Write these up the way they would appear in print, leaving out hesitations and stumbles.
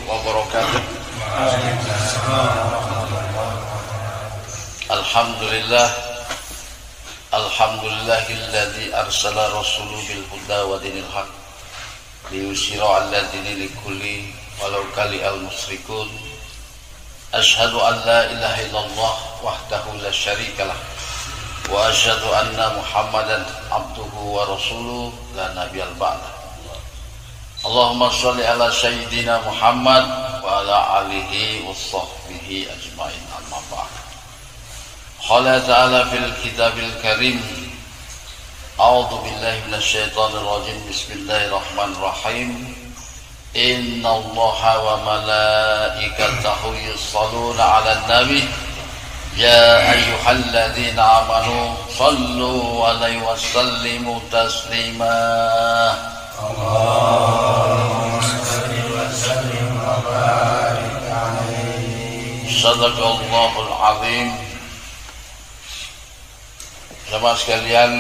wabarakatuh. Alhamdulillahilladzi arsala rasuluhu bil huda wa dinil haq liyusira 'ala dini likulli walau karihal musyrikun. Asyhadu an la ilaha illallah wahdahu la syarikalah wa asyhadu anna Muhammadan abduhu wa rasuluhu la nabiyyal ba'da. Allahumma sholli ala sayyidina Muhammad wa ala alihi wa sahbihi ajmain, amma ba'd. Qala ta'ala fil kitabil karim, a'udzu billahi minasy syaithanir rajim, bismillahirrahmanirrahim. Inna Allaha wa malaikatahu yusholluna 'alan nabi ya ayyuhalladzina amanu shallu 'alaihi wa sallimu taslima. Allahumma shalli wa sallim wa barik 'alaihi. Shadaqallahul 'azim. Jamaah sekalian,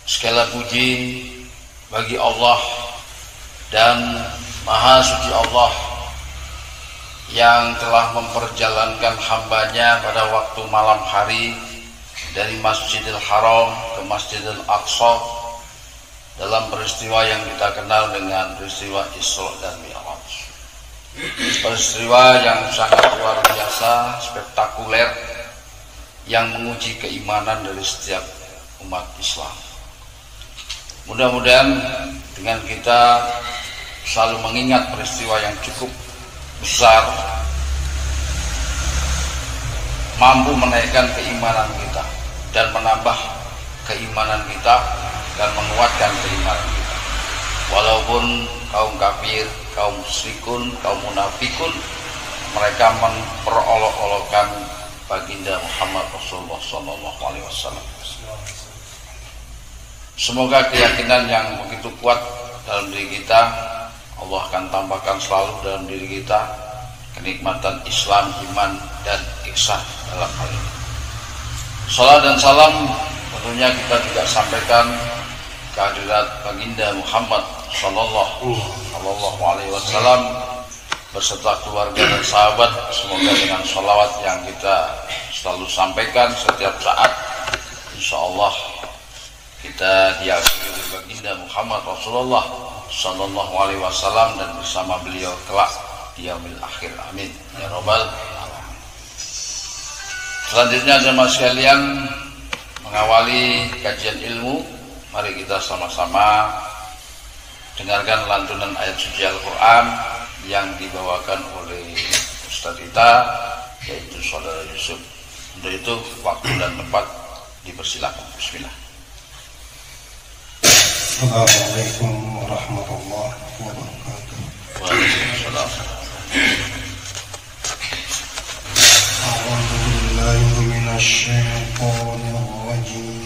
segala puji bagi Allah dan Maha Suci Allah yang telah memperjalankan hambanya pada waktu malam hari dari Masjidil Haram ke Masjidil Aqsa dalam peristiwa yang kita kenal dengan peristiwa Isra dan Mi'raj. Peristiwa yang sangat luar biasa, spektakuler, yang menguji keimanan dari setiap umat Islam. Mudah-mudahan dengan kita selalu mengingat peristiwa yang cukup besar mampu menaikkan keimanan kita dan menambah keimanan kita dan menguatkan keimanan kita. Walaupun kaum kafir, kaum musyrikun, kaum munafikun mereka memperolok-olokkan baginda Muhammad Rasulullah SAW. Semoga keyakinan yang begitu kuat dalam diri kita Allah akan tambahkan selalu dalam diri kita kenikmatan Islam, iman, dan ihsan dalam hal ini. Salam dan salam tentunya kita juga sampaikan kehadirat baginda Muhammad Sallallahu Alaihi Wasallam beserta keluarga dan sahabat. Semoga dengan sholawat yang kita selalu sampaikan setiap saat, insya Allah kita diakhiri oleh baginda Muhammad Rasulullah Sallallahu Alaihi Wasallam dan bersama beliau kelak di yaumil akhir. Amin ya robbal alamin. Selanjutnya jemaah sekalian, mengawali kajian ilmu, mari kita sama-sama dengarkan lantunan ayat suci Al-Quran yang dibawakan oleh Ustaz kita, yaitu Saudara Yusuf. Untuk itu waktu dan tempat dipersilakan. Bismillah. Assalamualaikum warahmatullahi wabarakatuh. Waalaikumsalam. A'udzu billahi minasy syaithanir rajim.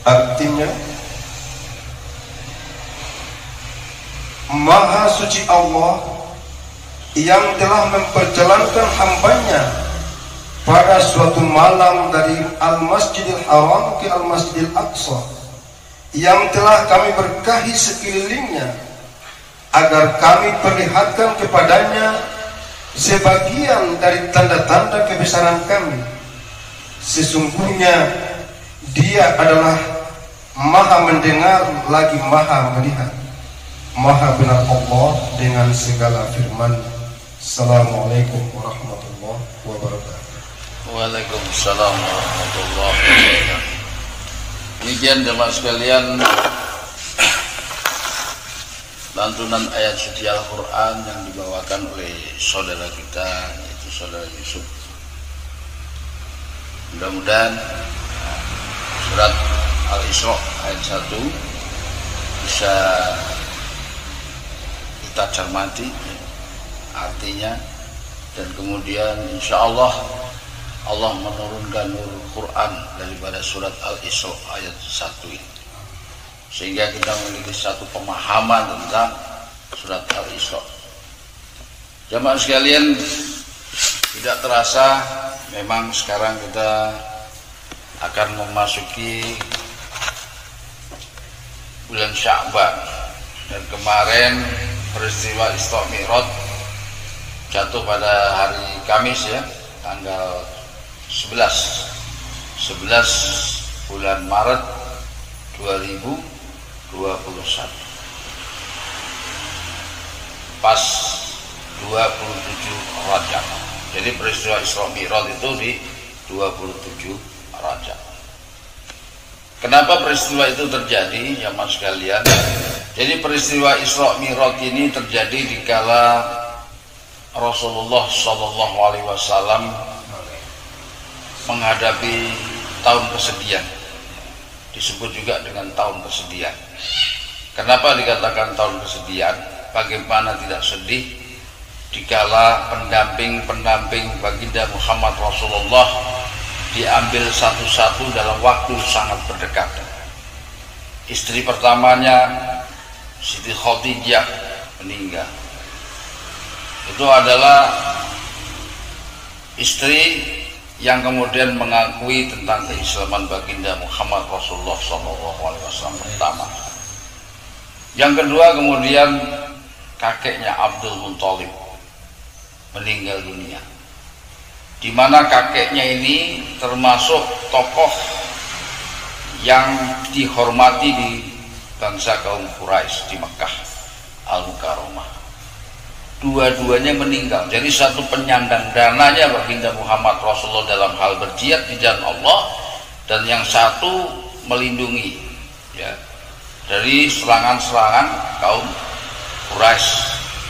Artinya, Maha Suci Allah yang telah memperjalankan hambanya pada suatu malam dari Al-Masjidil Haram ke Al-Masjidil Aqsa, yang telah kami berkahi sekelilingnya agar kami perlihatkan kepadanya sebagian dari tanda-tanda kebesaran kami. Sesungguhnya Dia adalah Maha mendengar lagi Maha melihat. Maha benar Allah dengan segala firman. Assalamualaikum warahmatullahi wabarakatuh. Waalaikumsalam warahmatullahi wabarakatuh. Demikian jemaah sekalian, lantunan ayat suci Al-Quran yang dibawakan oleh saudara kita, yaitu saudara Yusuf. Mudah-mudahan surat Al-Isra ayat 1 bisa kita cermati artinya, dan kemudian insya Allah menurunkan nur Quran daripada surat Al-Isra ayat 1 ini, sehingga kita memiliki satu pemahaman tentang surat Al-Isra. Jamaah sekalian, tidak terasa memang sekarang kita akan memasuki bulan Sya'ban, dan kemarin peristiwa Isra Mi'raj jatuh pada hari Kamis ya, tanggal 11 bulan Maret 2021, pas 27 Rajab. Jadi peristiwa Isra Mi'raj itu di 27 Rajab. Kenapa peristiwa itu terjadi, ya mas sekalian? Jadi peristiwa Isra Mi'raj ini terjadi di kala Rasulullah SAW menghadapi tahun kesedihan. Disebut juga dengan tahun kesedihan. Kenapa dikatakan tahun kesedihan? Bagaimana tidak sedih dikala pendamping-pendamping baginda Muhammad Rasulullah diambil satu-satu dalam waktu sangat berdekatan. Istri pertamanya Siti Khadijah meninggal. Itu adalah istri yang kemudian mengakui tentang keislaman baginda Muhammad Rasulullah SAW pertama. Yang kedua kemudian kakeknya Abdul Muthalib meninggal dunia, di mana kakeknya ini termasuk tokoh yang dihormati di bangsa kaum Quraisy di Mekah Al-Mukarramah. Dua-duanya meninggal. Jadi satu penyandang dananya baginda Muhammad Rasulullah dalam hal berjihad di jalan Allah, dan yang satu melindungi ya, dari serangan-serangan kaum Quraisy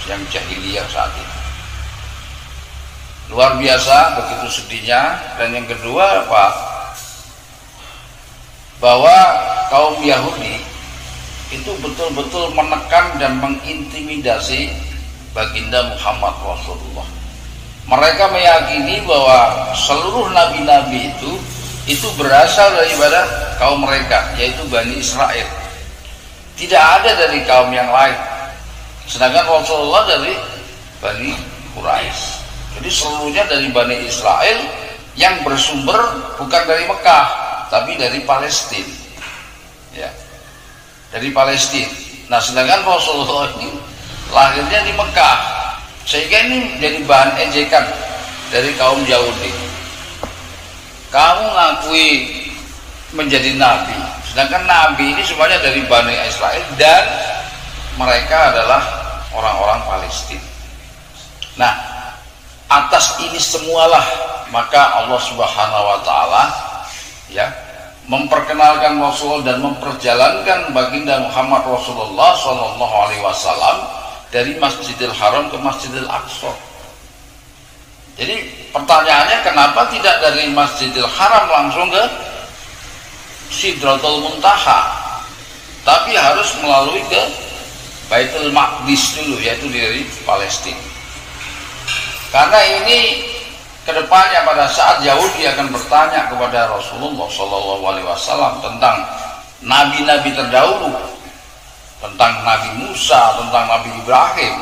yang jahiliyah saat itu. Luar biasa begitu sedihnya. Dan yang kedua apa? Bahwa kaum Yahudi itu betul-betul menekan dan mengintimidasi baginda Muhammad Rasulullah. Mereka meyakini bahwa seluruh nabi-nabi itu berasal daripada kaum mereka, yaitu Bani Israel. Tidak ada dari kaum yang lain. Sedangkan Rasulullah dari Bani Quraisy. Jadi seluruhnya dari Bani Israel yang bersumber bukan dari Mekah, tapi dari Palestina. Ya. Dari Palestina. Nah, sedangkan Rasulullah ini lahirnya di Mekah, sehingga ini jadi bahan ejekan dari kaum Yahudi. Kamu ngakui menjadi nabi, sedangkan nabi ini semuanya dari Bani Israel dan mereka adalah orang-orang Palestina. Nah, atas ini semualah maka Allah Subhanahu wa taala ya memperkenalkan Rasul dan memperjalankan baginda Muhammad Rasulullah sallallahu alaihi wasallam dari Masjidil Haram ke Masjidil Aqsa. Jadi pertanyaannya, kenapa tidak dari Masjidil Haram langsung ke Sidratul Muntaha, tapi harus melalui ke Baitul Maqdis dulu, yaitu dari Palestina? Karena ini kedepannya pada saat Yahudi akan bertanya kepada Rasulullah SAW tentang nabi-nabi terdahulu, tentang Nabi Musa, tentang Nabi Ibrahim,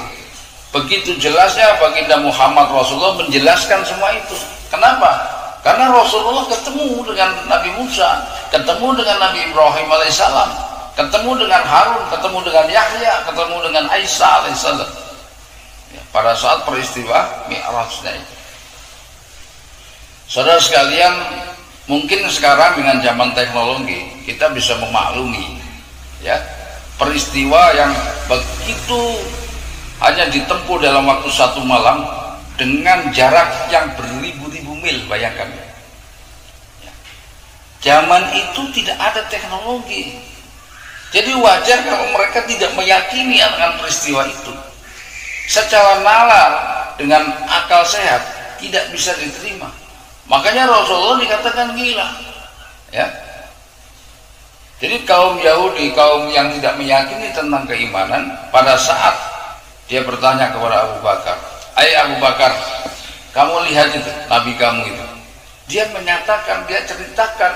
begitu jelasnya baginda Muhammad Rasulullah menjelaskan semua itu. Kenapa? Karena Rasulullah ketemu dengan Nabi Musa, ketemu dengan Nabi Ibrahim alaihissalam, ketemu dengan Harun, ketemu dengan Yahya, ketemu dengan Isa alaihissalam ya, pada saat peristiwa Mi'rajnya itu. Saudara sekalian, mungkin sekarang dengan zaman teknologi kita bisa memaklumi ya peristiwa yang begitu hanya ditempuh dalam waktu satu malam dengan jarak yang beribu-ribu mil. Bayangkan ya. Zaman itu tidak ada teknologi, jadi wajar kalau mereka tidak meyakini akan peristiwa itu. Secara nalar dengan akal sehat tidak bisa diterima. Makanya Rasulullah dikatakan gila ya. Jadi kaum Yahudi, kaum yang tidak meyakini tentang keimanan, pada saat dia bertanya kepada Abu Bakar, "Hai Abu Bakar, kamu lihat itu nabi kamu itu." Dia menyatakan, dia ceritakan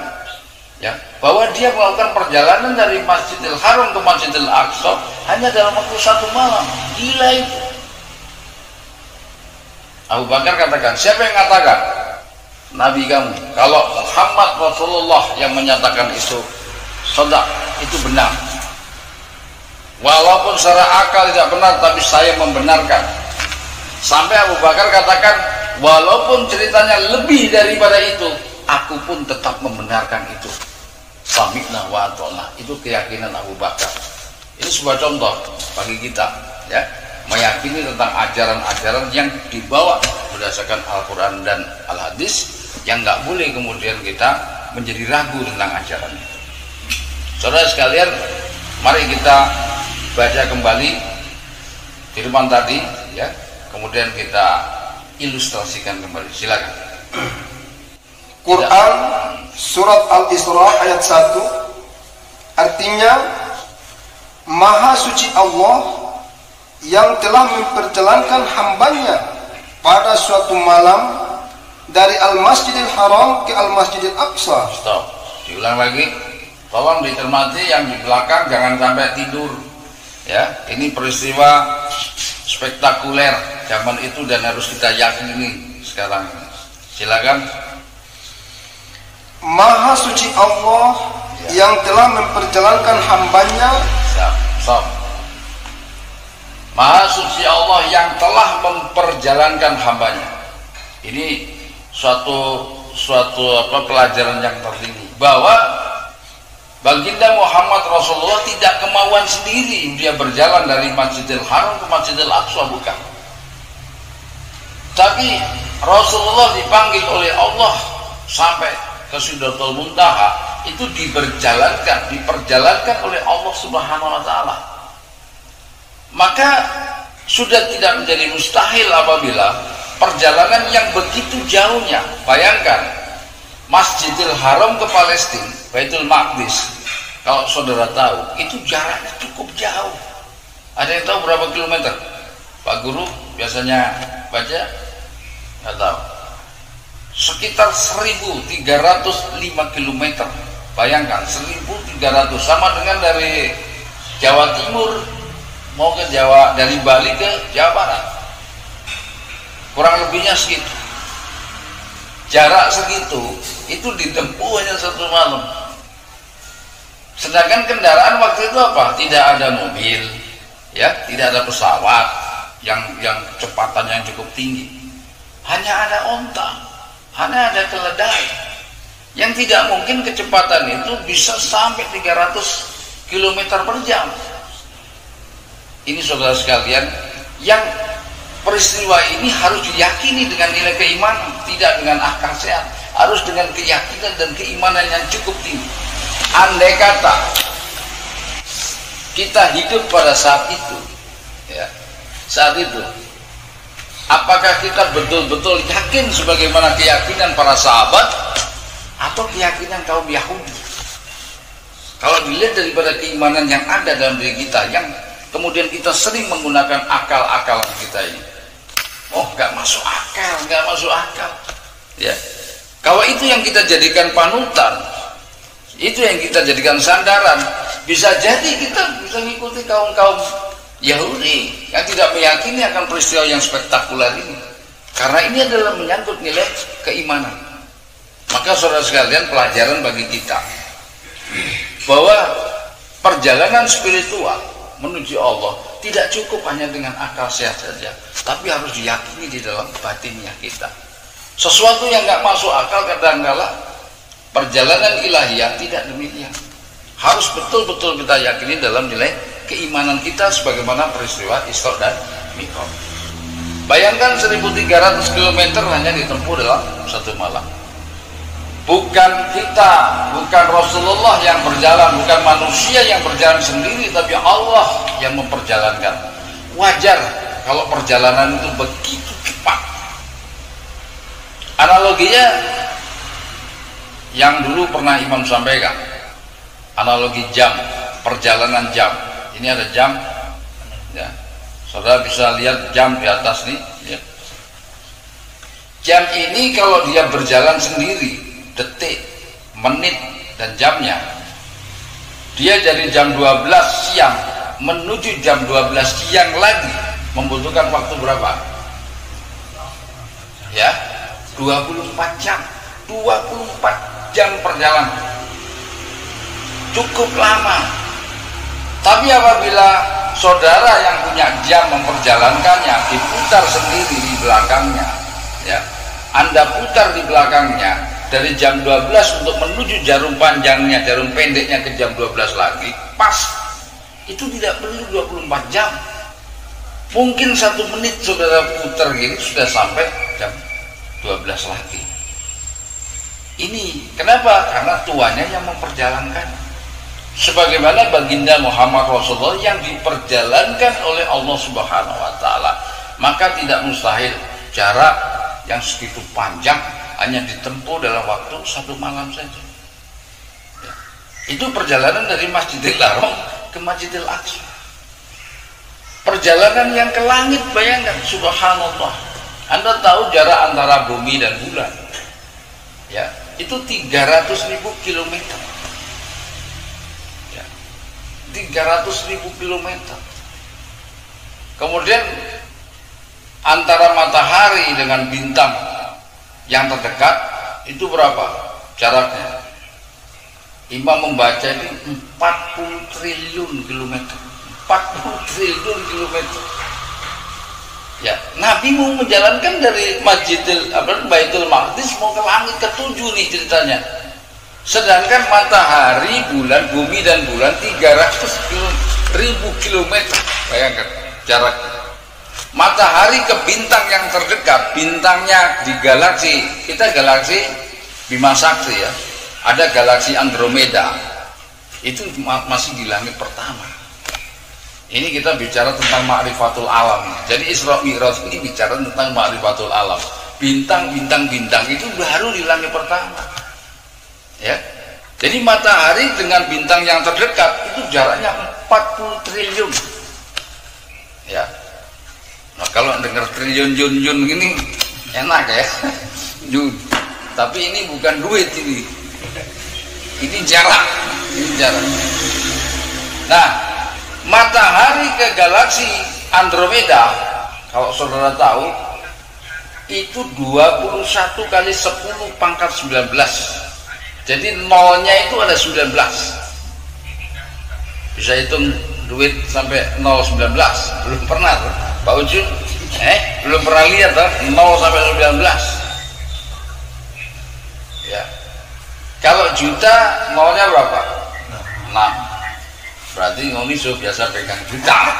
ya bahwa dia melakukan perjalanan dari Masjidil Haram ke Masjidil Aqsa hanya dalam waktu satu malam. Gila itu. Abu Bakar katakan, "Siapa yang katakan? Nabi kamu." Kalau Muhammad Rasulullah yang menyatakan itu sedang, itu benar. Walaupun secara akal tidak benar, tapi saya membenarkan. Sampai Abu Bakar katakan, walaupun ceritanya lebih daripada itu, aku pun tetap membenarkan itu. Sami'na wa ata'na. Itu keyakinan Abu Bakar. Ini sebuah contoh bagi kita ya, meyakini tentang ajaran-ajaran yang dibawa berdasarkan Al-Quran dan Al-Hadis, yang nggak boleh kemudian kita menjadi ragu tentang ajaran itu. Saudara sekalian, mari kita baca kembali firman tadi ya, kemudian kita ilustrasikan kembali. Silakan. Quran surat Al-Isra ayat 1 artinya, Maha suci Allah yang telah memperjalankan hambanya pada suatu malam dari Al-Masjidil Haram ke Al-Masjidil Aqsa. Stop, diulang lagi. Tolong dicermati yang di belakang, jangan sampai tidur ya. Ini peristiwa spektakuler zaman itu dan harus kita yakini sekarang. Silakan. Maha suci Allah ya, yang telah memperjalankan hambanya. Stop. Maha suci Allah yang telah memperjalankan hambanya. Ini suatu pelajaran yang tertinggi, bahwa baginda Muhammad Rasulullah tidak kemauan sendiri dia berjalan dari Masjidil Haram ke Masjidil Aqsa, bukan. Tapi Rasulullah dipanggil oleh Allah sampai ke Sidratul Muntaha itu diperjalankan oleh Allah Subhanahu wa taala. Maka sudah tidak menjadi mustahil apabila perjalanan yang begitu jauhnya. Bayangkan Masjidil Haram ke Palestina, Baitul Maqdis, kalau saudara tahu itu jaraknya cukup jauh. Ada yang tahu berapa kilometer? Pak Guru biasanya baca? Nggak tahu. Sekitar 1.305 km. Bayangkan 1.300, sama dengan dari Jawa Timur mau ke Jawa, dari Bali ke Jawa Barat, kurang lebihnya segitu. Jarak segitu itu ditempuh hanya 1 malam. Sedangkan kendaraan waktu itu apa? Tidak ada mobil, ya, tidak ada pesawat yang kecepatannya yang cukup tinggi. Hanya ada onta, hanya ada keledai. Yang tidak mungkin kecepatan itu bisa sampai 300 km per jam. Ini saudara sekalian, yang peristiwa ini harus diyakini dengan nilai keimanan, tidak dengan akal sehat, harus dengan keyakinan dan keimanan yang cukup tinggi. Andai kata kita hidup pada saat itu, ya, saat itu, apakah kita betul-betul yakin sebagaimana keyakinan para sahabat atau keyakinan kaum Yahudi? Kalau dilihat daripada keimanan yang ada dalam diri kita, yang kemudian kita sering menggunakan akal-akal kita ini, oh nggak masuk akal, ya. Kalau itu yang kita jadikan panutan, itu yang kita jadikan sandaran, bisa jadi kita bisa mengikuti kaum Yahudi yang tidak meyakini akan peristiwa yang spektakuler ini, karena ini adalah menyangkut nilai keimanan. Maka saudara sekalian, pelajaran bagi kita bahwa perjalanan spiritual menuju Allah tidak cukup hanya dengan akal sehat saja, tapi harus diyakini di dalam batinnya kita. Sesuatu yang nggak masuk akal kadang-kala perjalanan ilahiyah tidak demikian. Harus betul-betul kita yakini dalam nilai keimanan kita sebagaimana peristiwa Isra dan Mi'raj. Bayangkan 1.300 km hanya ditempuh dalam 1 malam. Bukan kita, bukan Rasulullah yang berjalan, bukan manusia yang berjalan sendiri, tapi Allah yang memperjalankan. Wajar kalau perjalanan itu begitu cepat. Analoginya yang dulu pernah Imam sampaikan, analogi jam, perjalanan jam. Ini ada jam, ya. Saudara bisa lihat jam di atas nih, ya. Jam ini kalau dia berjalan sendiri, detik, menit, dan jamnya, dia dari jam 12 siang menuju jam 12 siang lagi membutuhkan waktu berapa? Ya, 24 jam. 24 jam perjalanan, cukup lama. Tapi apabila saudara yang punya jam memperjalankannya, diputar sendiri di belakangnya, ya, Anda putar di belakangnya dari jam 12 untuk menuju jarum panjangnya, jarum pendeknya ke jam 12 lagi, pas. Itu tidak perlu 24 jam. Mungkin 1 menit saudara putar gini sudah sampai jam 12 lagi. Ini kenapa? Karena tuannya yang memperjalankan. Sebagaimana baginda Muhammad Rasulullah yang diperjalankan oleh Allah Subhanahu wa taala. Maka tidak mustahil jarak yang segitu panjang hanya ditempuh dalam waktu 1 malam saja. Ya. Itu perjalanan dari Masjidil Haram ke Masjidil Aqsa. Perjalanan yang ke langit, bayangkan, subhanallah. Anda tahu jarak antara bumi dan bulan, ya, itu 300.000 km. Ya, 300.000 km. Kemudian antara matahari dengan bintang yang terdekat itu berapa jaraknya? Imam membaca ini 40 triliun kilometer. 40 triliun kilometer. Ya, Nabi mau menjalankan dari Baitul Maqdis mau ke langit ke-7 nih ceritanya. Sedangkan matahari, bulan, bumi dan bulan 300.000 kilometer. Bayangkan jaraknya. Matahari ke bintang yang terdekat, bintangnya di galaksi, kita galaksi Bima Sakti, ya. ada galaksi Andromeda, itu masih di langit pertama. Ini kita bicara tentang ma'rifatul alam. Jadi Isra Mi'raj ini bicara tentang ma'rifatul alam. Bintang-bintang itu baru di langit pertama. Ya. Jadi matahari dengan bintang yang terdekat itu jaraknya 40 triliun. Ya. Nah, kalau dengar triliun jun gini enak ya. Jun. Tapi ini bukan duit ini. Ini jarak. Ini jarak. Nah, matahari ke galaksi Andromeda, kalau saudara tahu, itu 21 kali 10 pangkat 19. Jadi nolnya itu ada 19. Bisa hitung duit sampai 0,19. Belum pernah tuh, Pak Ujun? Belum pernah lihat tuh 0 sampai 19. Ya. Kalau juta nolnya berapa? 6. Berarti ngoni so biasa pegang juta.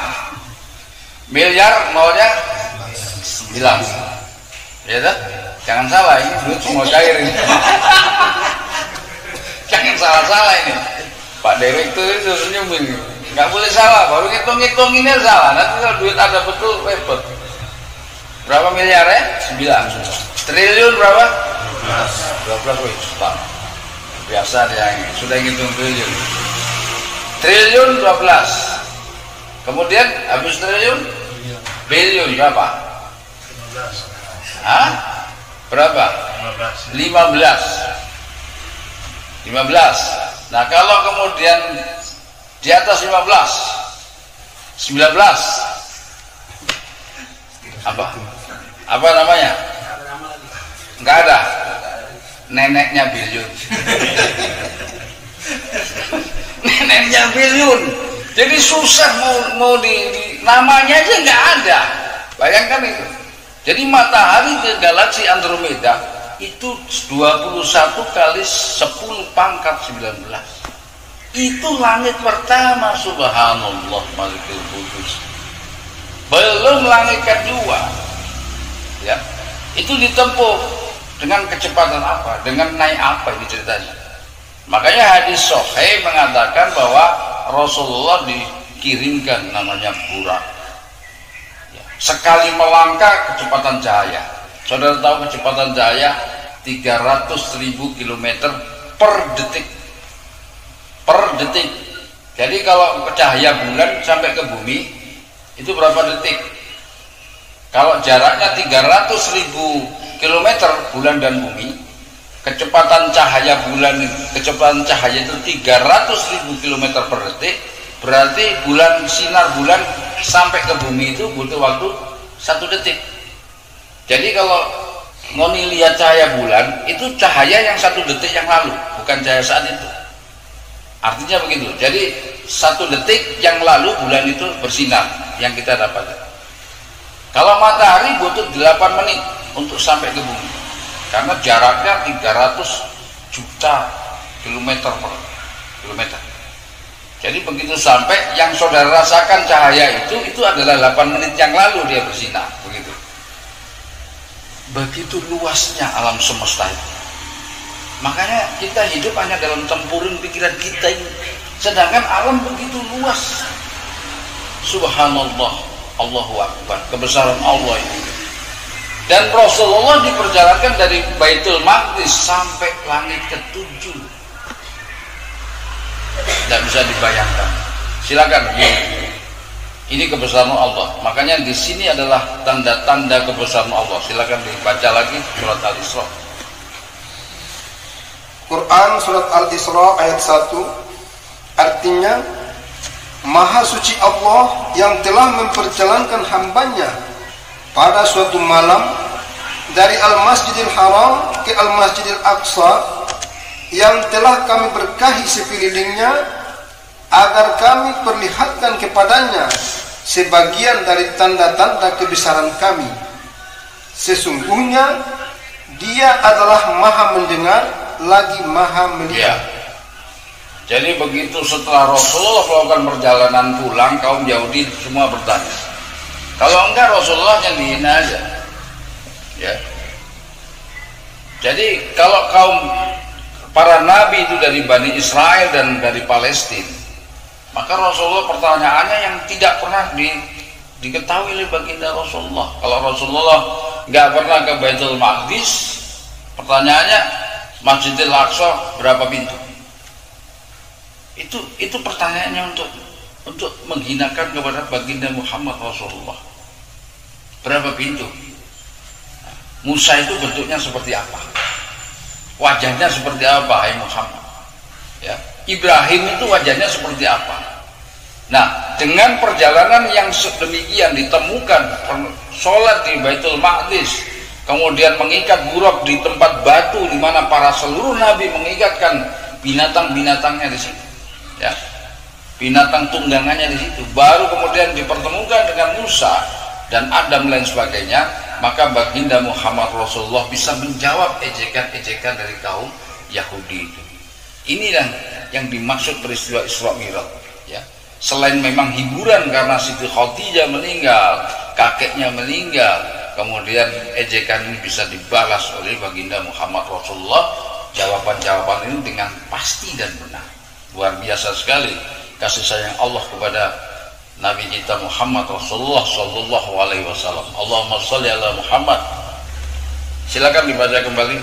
Miliar nolnya 9. Ya tak? Jangan salah, ini duit semua cair ini. Jangan salah-salah ini. Pak Direktur itu senyum ini. Nggak boleh salah, baru ngitung-ngitung ini salah. Nanti kalau duit ada betul, repot. Berapa miliar ya? 9. Triliun berapa? 12 juta. Biasa dia sudah ngitung triliun. Triliun 12. Kemudian habis triliun biliun berapa? 15. Hah? Berapa? 15. Nah, kalau kemudian di atas 15, 19 apa namanya? Enggak ada. Neneknya biliun. Neneknya biliun. Jadi susah mau di namanya aja nggak ada. Bayangkan itu. Jadi matahari ke galaksi Andromeda itu 21 kali 10 pangkat 19. Itu langit pertama, subhanallah malikul qudus. Belum langit kedua. Ya. Itu ditempuh dengan kecepatan apa? Dengan naik apa ini ceritanya? Makanya hadis sahih mengatakan bahwa Rasulullah dikirimkan namanya burak. Ya. Sekali melangkah kecepatan cahaya. Saudara tahu kecepatan cahaya 300.000 km per detik. Per detik. Jadi kalau cahaya bulan sampai ke bumi itu berapa detik? Kalau jaraknya 300.000 km bulan dan bumi, kecepatan cahaya bulan, kecepatan cahaya itu 300.000 km per detik, berarti sinar bulan sampai ke bumi itu butuh waktu 1 detik. Jadi kalau ngoni lihat cahaya bulan itu cahaya yang 1 detik yang lalu, bukan cahaya saat itu. Artinya begitu. Jadi 1 detik yang lalu bulan itu bersinar yang kita dapatkan. Kalau matahari butuh 8 menit untuk sampai ke bumi, karena jaraknya 300 juta kilometer per kilometer. Jadi begitu sampai yang saudara rasakan cahaya itu adalah 8 menit yang lalu dia bersinar, begitu. Begitu luasnya alam semesta itu. Makanya kita hidup hanya dalam tempuran pikiran kita ini. Sedangkan alam begitu luas. Subhanallah, Allahu Akbar, kebesaran Allah ini. Dan Rasulullah diperjalankan dari Baitul Maqdis sampai langit ke-7. Tidak bisa dibayangkan. Silakan. Ini kebesaran Allah. Makanya di sini adalah tanda-tanda kebesaran Allah. Silakan dibaca lagi surat Al-Isra. Quran surat Al-Isra ayat 1 artinya, Maha suci Allah yang telah memperjalankan hambanya pada suatu malam dari Al-Masjidil Haram ke Al-Masjidil Aqsa yang telah kami berkahi sekelilingnya agar kami perlihatkan kepadanya sebagian dari tanda-tanda kebesaran kami. Sesungguhnya Dia adalah Maha mendengar lagi Maha melihat. Jadi begitu setelah Rasulullah melakukan perjalanan pulang, kaum Yahudi semua bertanya. Kalau enggak Rasulullah yang dihina aja. Ya. Jadi kalau kaum para nabi itu dari Bani Israel dan dari Palestina. Maka Rasulullah pertanyaannya yang tidak pernah diketahui oleh baginda Rasulullah. Kalau Rasulullah nggak pernah ke Baitul Maqdis, pertanyaannya Masjidil Aqsa berapa pintu? Itu pertanyaannya untuk menghinakan kepada baginda Muhammad Rasulullah. Berapa pintu? Musa itu bentuknya seperti apa? Wajahnya seperti apa, hai Muhammad? Ya. Ibrahim itu wajahnya seperti apa? Nah, dengan perjalanan yang sedemikian ditemukan sholat di Baitul Maqdis, kemudian mengikat buraq di tempat batu di mana para seluruh nabi mengikatkan binatang-binatangnya di situ, ya, binatang tunggangannya di situ. Baru kemudian dipertemukan dengan Musa dan Adam lain sebagainya, maka baginda Muhammad Rasulullah bisa menjawab ejekan-ejekan dari kaum Yahudi itu. Inilah yang dimaksud peristiwa Isra Mi'raj, ya. Selain memang hiburan karena Siti Khadijah meninggal, kakeknya meninggal, kemudian ejekan ini bisa dibalas oleh baginda Muhammad Rasulullah. Jawaban-jawaban ini dengan pasti dan benar. Luar biasa sekali kasih sayang Allah kepada Nabi kita Muhammad Rasulullah Sallallahu Alaihi Wasallam. Allahumma sholli ala Muhammad. Silakan dibaca kembali.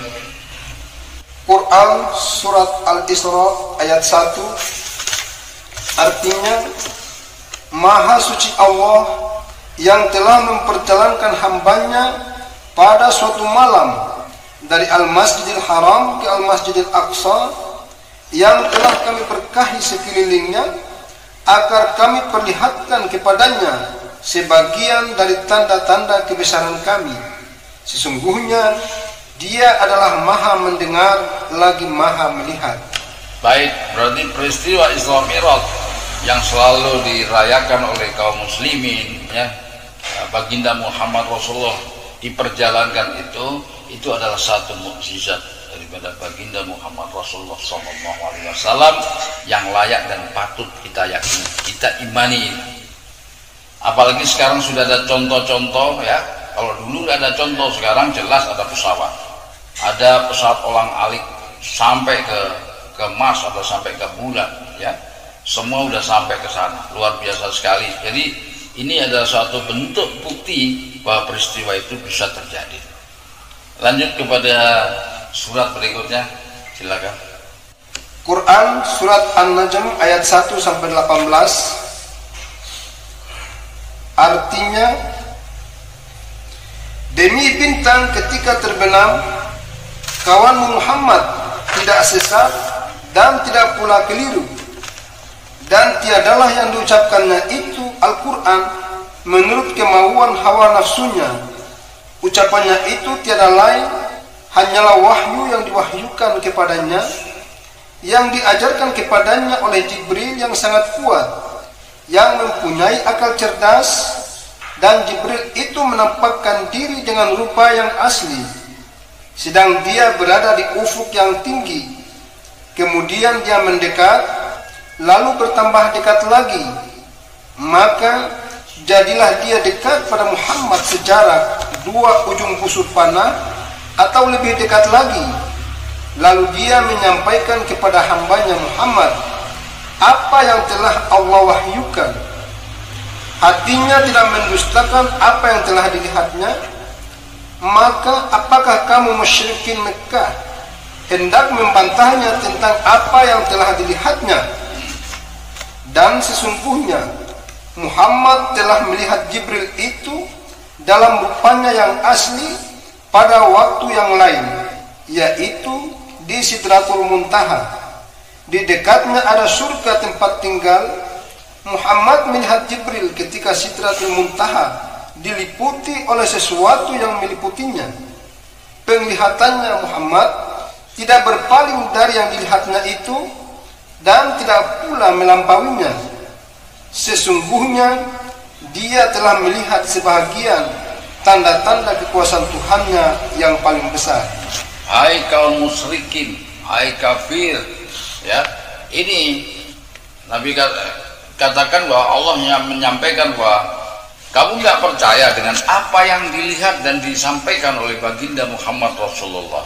Quran surat Al-Isra ayat 1, artinya Maha suci Allah yang telah memperjalankan hambanya pada suatu malam dari Al-Masjidil Haram ke Al-Masjidil Aqsa, yang telah kami berkahi sekelilingnya agar kami perlihatkan kepadanya sebagian dari tanda-tanda kebesaran kami. Sesungguhnya Dia adalah Maha mendengar lagi Maha melihat. Baik, berarti peristiwa Isra Mi'raj yang selalu dirayakan oleh kaum muslimin, ya, baginda Muhammad Rasulullah diperjalankan itu adalah satu mukjizat daripada baginda Muhammad Rasulullah SAW yang layak dan patut kita yakini, kita imani. Apalagi sekarang sudah ada contoh-contoh, ya. Kalau dulu nggak ada contoh, sekarang jelas ada pesawat. Ada pesawat olang-alik sampai ke Mars atau sampai ke bulan, ya. Semua udah sampai ke sana. Luar biasa sekali. Jadi ini adalah suatu bentuk bukti bahwa peristiwa itu bisa terjadi. Lanjut kepada surat berikutnya, silakan. Quran surat An-Najm ayat 1 sampai 18. Artinya, demi bintang ketika terbenam, kawanmu Muhammad tidak sesat dan tidak pula keliru, dan tiadalah yang diucapkannya itu Al-Quran menurut kemauan hawa nafsunya. Ucapannya itu tiada lain hanyalah wahyu yang diwahyukan kepadanya, yang diajarkan kepadanya oleh Jibril yang sangat kuat, yang mempunyai akal cerdas. Dan Jibril itu menampakkan diri dengan rupa yang asli, sedang dia berada di ufuk yang tinggi. Kemudian dia mendekat, lalu bertambah dekat lagi. Maka jadilah dia dekat pada Muhammad sejarak 2 ujung busur panah atau lebih dekat lagi. Lalu dia menyampaikan kepada hambanya Muhammad apa yang telah Allah wahyukan. Hatinya tidak mendustakan apa yang telah dilihatnya. Maka apakah kamu musyrikin Mekah hendak membantahnya tentang apa yang telah dilihatnya? Dan sesungguhnya Muhammad telah melihat Jibril itu dalam rupanya yang asli pada waktu yang lain, yaitu di Sidratul Muntaha. Di dekatnya ada surga tempat tinggal. Muhammad melihat Jibril ketika Sidratul Muntaha diliputi oleh sesuatu yang meliputinya. Penglihatannya Muhammad tidak berpaling dari yang dilihatnya itu dan tidak pula melampauinya. Sesungguhnya dia telah melihat sebahagian tanda-tanda kekuasaan Tuhannya yang paling besar. Hai kaum musyrikin, hai kafir, ya. Ini Nabi katakan bahwa Allah menyampaikan bahwa kamu nggak percaya dengan apa yang dilihat dan disampaikan oleh baginda Muhammad Rasulullah.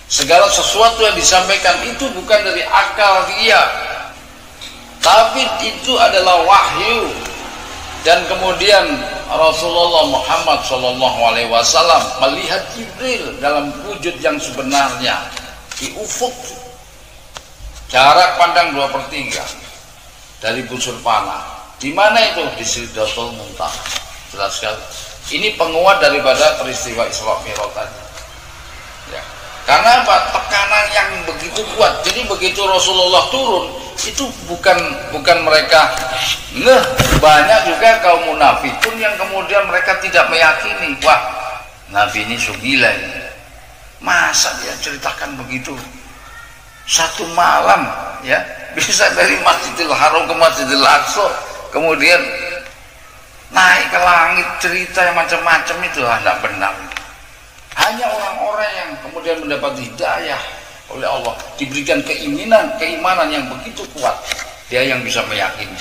Segala sesuatu yang disampaikan itu bukan dari akal dia, tapi itu adalah wahyu. Dan kemudian Rasulullah Muhammad SAW melihat Jibril dalam wujud yang sebenarnya di ufuk, jarak pandang 2/3 dari busur panah. Di mana itu? Di Sidratul Muntaha. Jelas sekali. Ini penguat daripada peristiwa Isra Mi'raj tadi. Ya. Karena apa? Tekanan yang begitu kuat. Jadi begitu Rasulullah turun, itu bukan mereka banyak juga kaum munafikun yang kemudian mereka tidak meyakini, wah, Nabi ini sugila ini. Masa dia ceritakan begitu? Satu malam ya, bisa dari Masjidil Haram ke Masjidil Aqsa, kemudian naik ke langit, cerita yang macam-macam itu tidak benar. Hanya orang-orang yang kemudian mendapat hidayah oleh Allah, diberikan keimanan yang begitu kuat, dia yang bisa meyakini.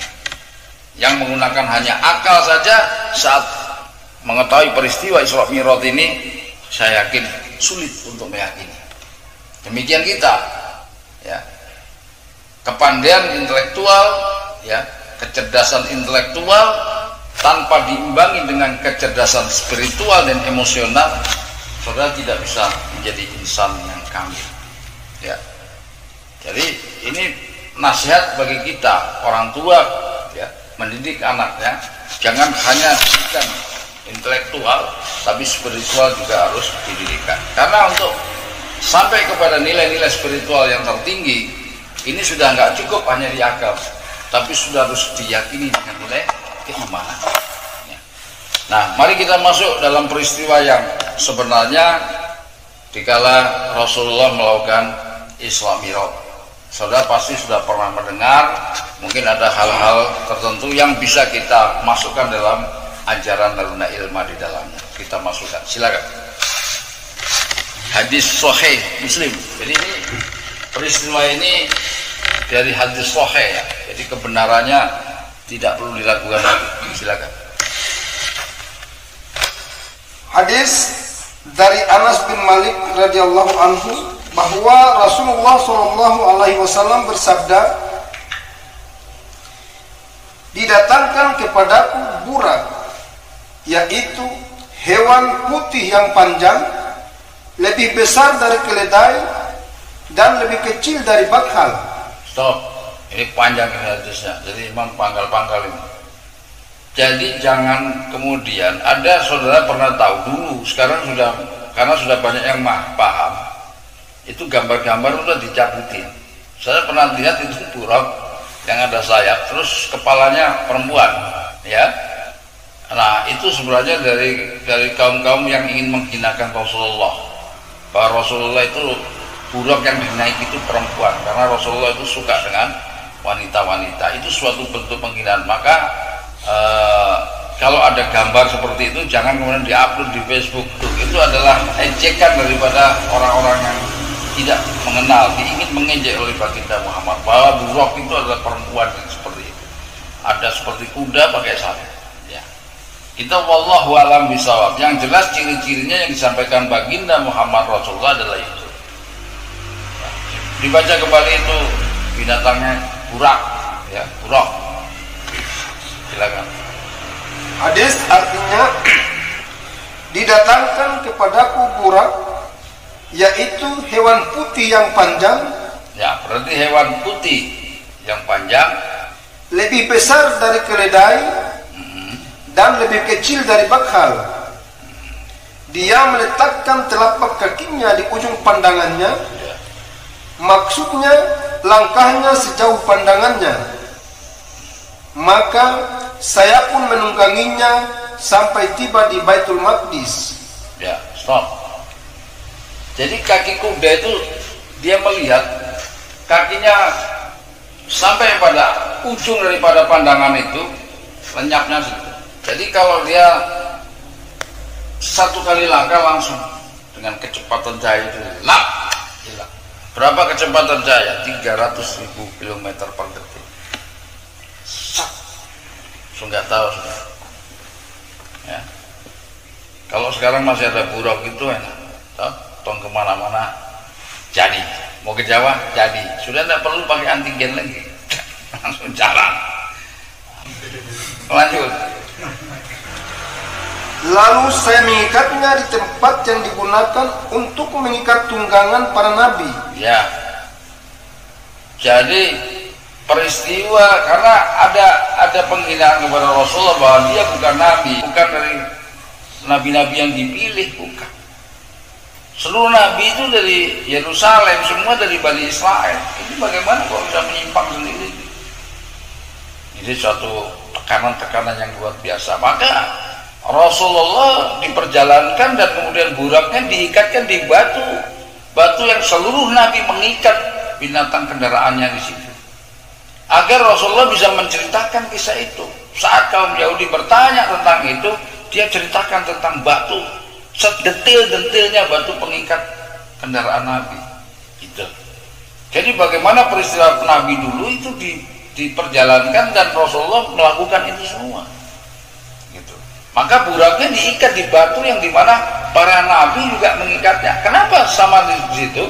Yang menggunakan hanya akal saja saat mengetahui peristiwa Isra Mi'raj ini, saya yakin sulit untuk meyakini. Demikian kita, ya, kepandaian intelektual, ya, kecerdasan intelektual tanpa diimbangi dengan kecerdasan spiritual dan emosional, saudara tidak bisa menjadi insan yang kamil. Ya. Jadi ini nasihat bagi kita orang tua, ya, mendidik anaknya, jangan hanya didikan intelektual, tapi spiritual juga harus dididikan. Karena untuk sampai kepada nilai-nilai spiritual yang tertinggi, ini sudah nggak cukup hanya di akal, tapi sudah harus diyakini dengan nilai keimanan. Nah, mari kita masuk dalam peristiwa yang sebenarnya dikala Rasulullah melakukan Isra Mi'raj. Saudara pasti sudah pernah mendengar, mungkin ada hal-hal tertentu yang bisa kita masukkan dalam ajaran Darul Ilma di dalamnya. Kita masukkan, silakan. Hadis Sahih Muslim. Jadi ini peristiwa ini dari hadis Sahih, ya. Jadi kebenarannya tidak perlu diragukan lagi. Silakan. Hadis dari Anas bin Malik radhiyallahu anhu bahwa Rasulullah SAW bersabda, didatangkan kepadaku burak, yaitu hewan putih yang panjang, lebih besar dari keledai dan lebih kecil dari bakhal. Stop, ini panjang ini hadisnya, jadi memang pangkal-pangkal ini. Jadi jangan kemudian ada saudara pernah tahu dulu, sekarang sudah, karena sudah banyak yang paham, itu gambar-gambar sudah dicabutin. Saya pernah lihat itu buruk yang ada sayap, terus kepalanya perempuan, ya. Nah itu sebenarnya dari kaum-kaum yang ingin menghinakan Rasulullah, bahwa Rasulullah itu buruk yang dinaiki itu perempuan, karena Rasulullah itu suka dengan wanita-wanita. Itu suatu bentuk penghinaan. Maka kalau ada gambar seperti itu jangan kemudian diupload di Facebook. Itu adalah ejekan daripada orang-orang yang tidak mengenal, ingin mengejek oleh baginda Muhammad, bahwa buruk itu adalah perempuan yang seperti itu. Ada seperti kuda pakai sayap, ya. Kita wallahu alam bisawab. Yang jelas ciri-cirinya yang disampaikan baginda Muhammad Rasulullah adalah itu, ya. Dibaca kembali itu binatangnya burak, ya, buruk. Silakan. Hadis artinya didatangkan kepadaku burak, yaitu hewan putih yang panjang. Ya, berarti hewan putih yang panjang, lebih besar dari keledai dan lebih kecil dari bakhal. Dia meletakkan telapak kakinya di ujung pandangannya. Maksudnya langkahnya sejauh pandangannya. Maka saya pun menungganginya sampai tiba di Baitul Maqdis. Ya, stop. Jadi kaki kuda itu dia melihat kakinya sampai pada ujung daripada pandangan itu, lenyapnya segitu. Jadi kalau dia satu kali langkah langsung dengan kecepatan cahaya itu hilang. Berapa kecepatan cahaya? 300.000 km per detik. Nggak tahu sudah. Ya. Kalau sekarang masih ada buruk itu enak, tong kemana-mana jadi. Mau ke Jawa jadi, sudah tidak perlu pakai antigen lagi, langsung jalan. Lanjut. Lalu saya mengikatnya di tempat yang digunakan untuk mengikat tunggangan para nabi. Ya. Jadi peristiwa karena ada penghinaan kepada Rasulullah bahwa dia bukan nabi, bukan dari nabi-nabi yang dipilih, bukan. Seluruh nabi itu dari Yerusalem, semua dari Bani Israel. Ini bagaimana kok bisa menyimpang sendiri? Ini suatu tekanan-tekanan yang luar biasa. Maka Rasulullah diperjalankan dan kemudian buraknya diikatkan di batu yang seluruh nabi mengikat binatang kendaraannya di situ. Agar Rasulullah bisa menceritakan kisah itu. Saat kaum Yahudi bertanya tentang itu, dia ceritakan tentang batu, sedetil-detilnya batu pengikat kendaraan Nabi. Gitu. Jadi bagaimana peristiwa Nabi dulu itu diperjalankan dan Rasulullah melakukan itu semua. Gitu. Maka buraknya diikat di batu yang dimana para Nabi juga mengikatnya. Kenapa sama di situ?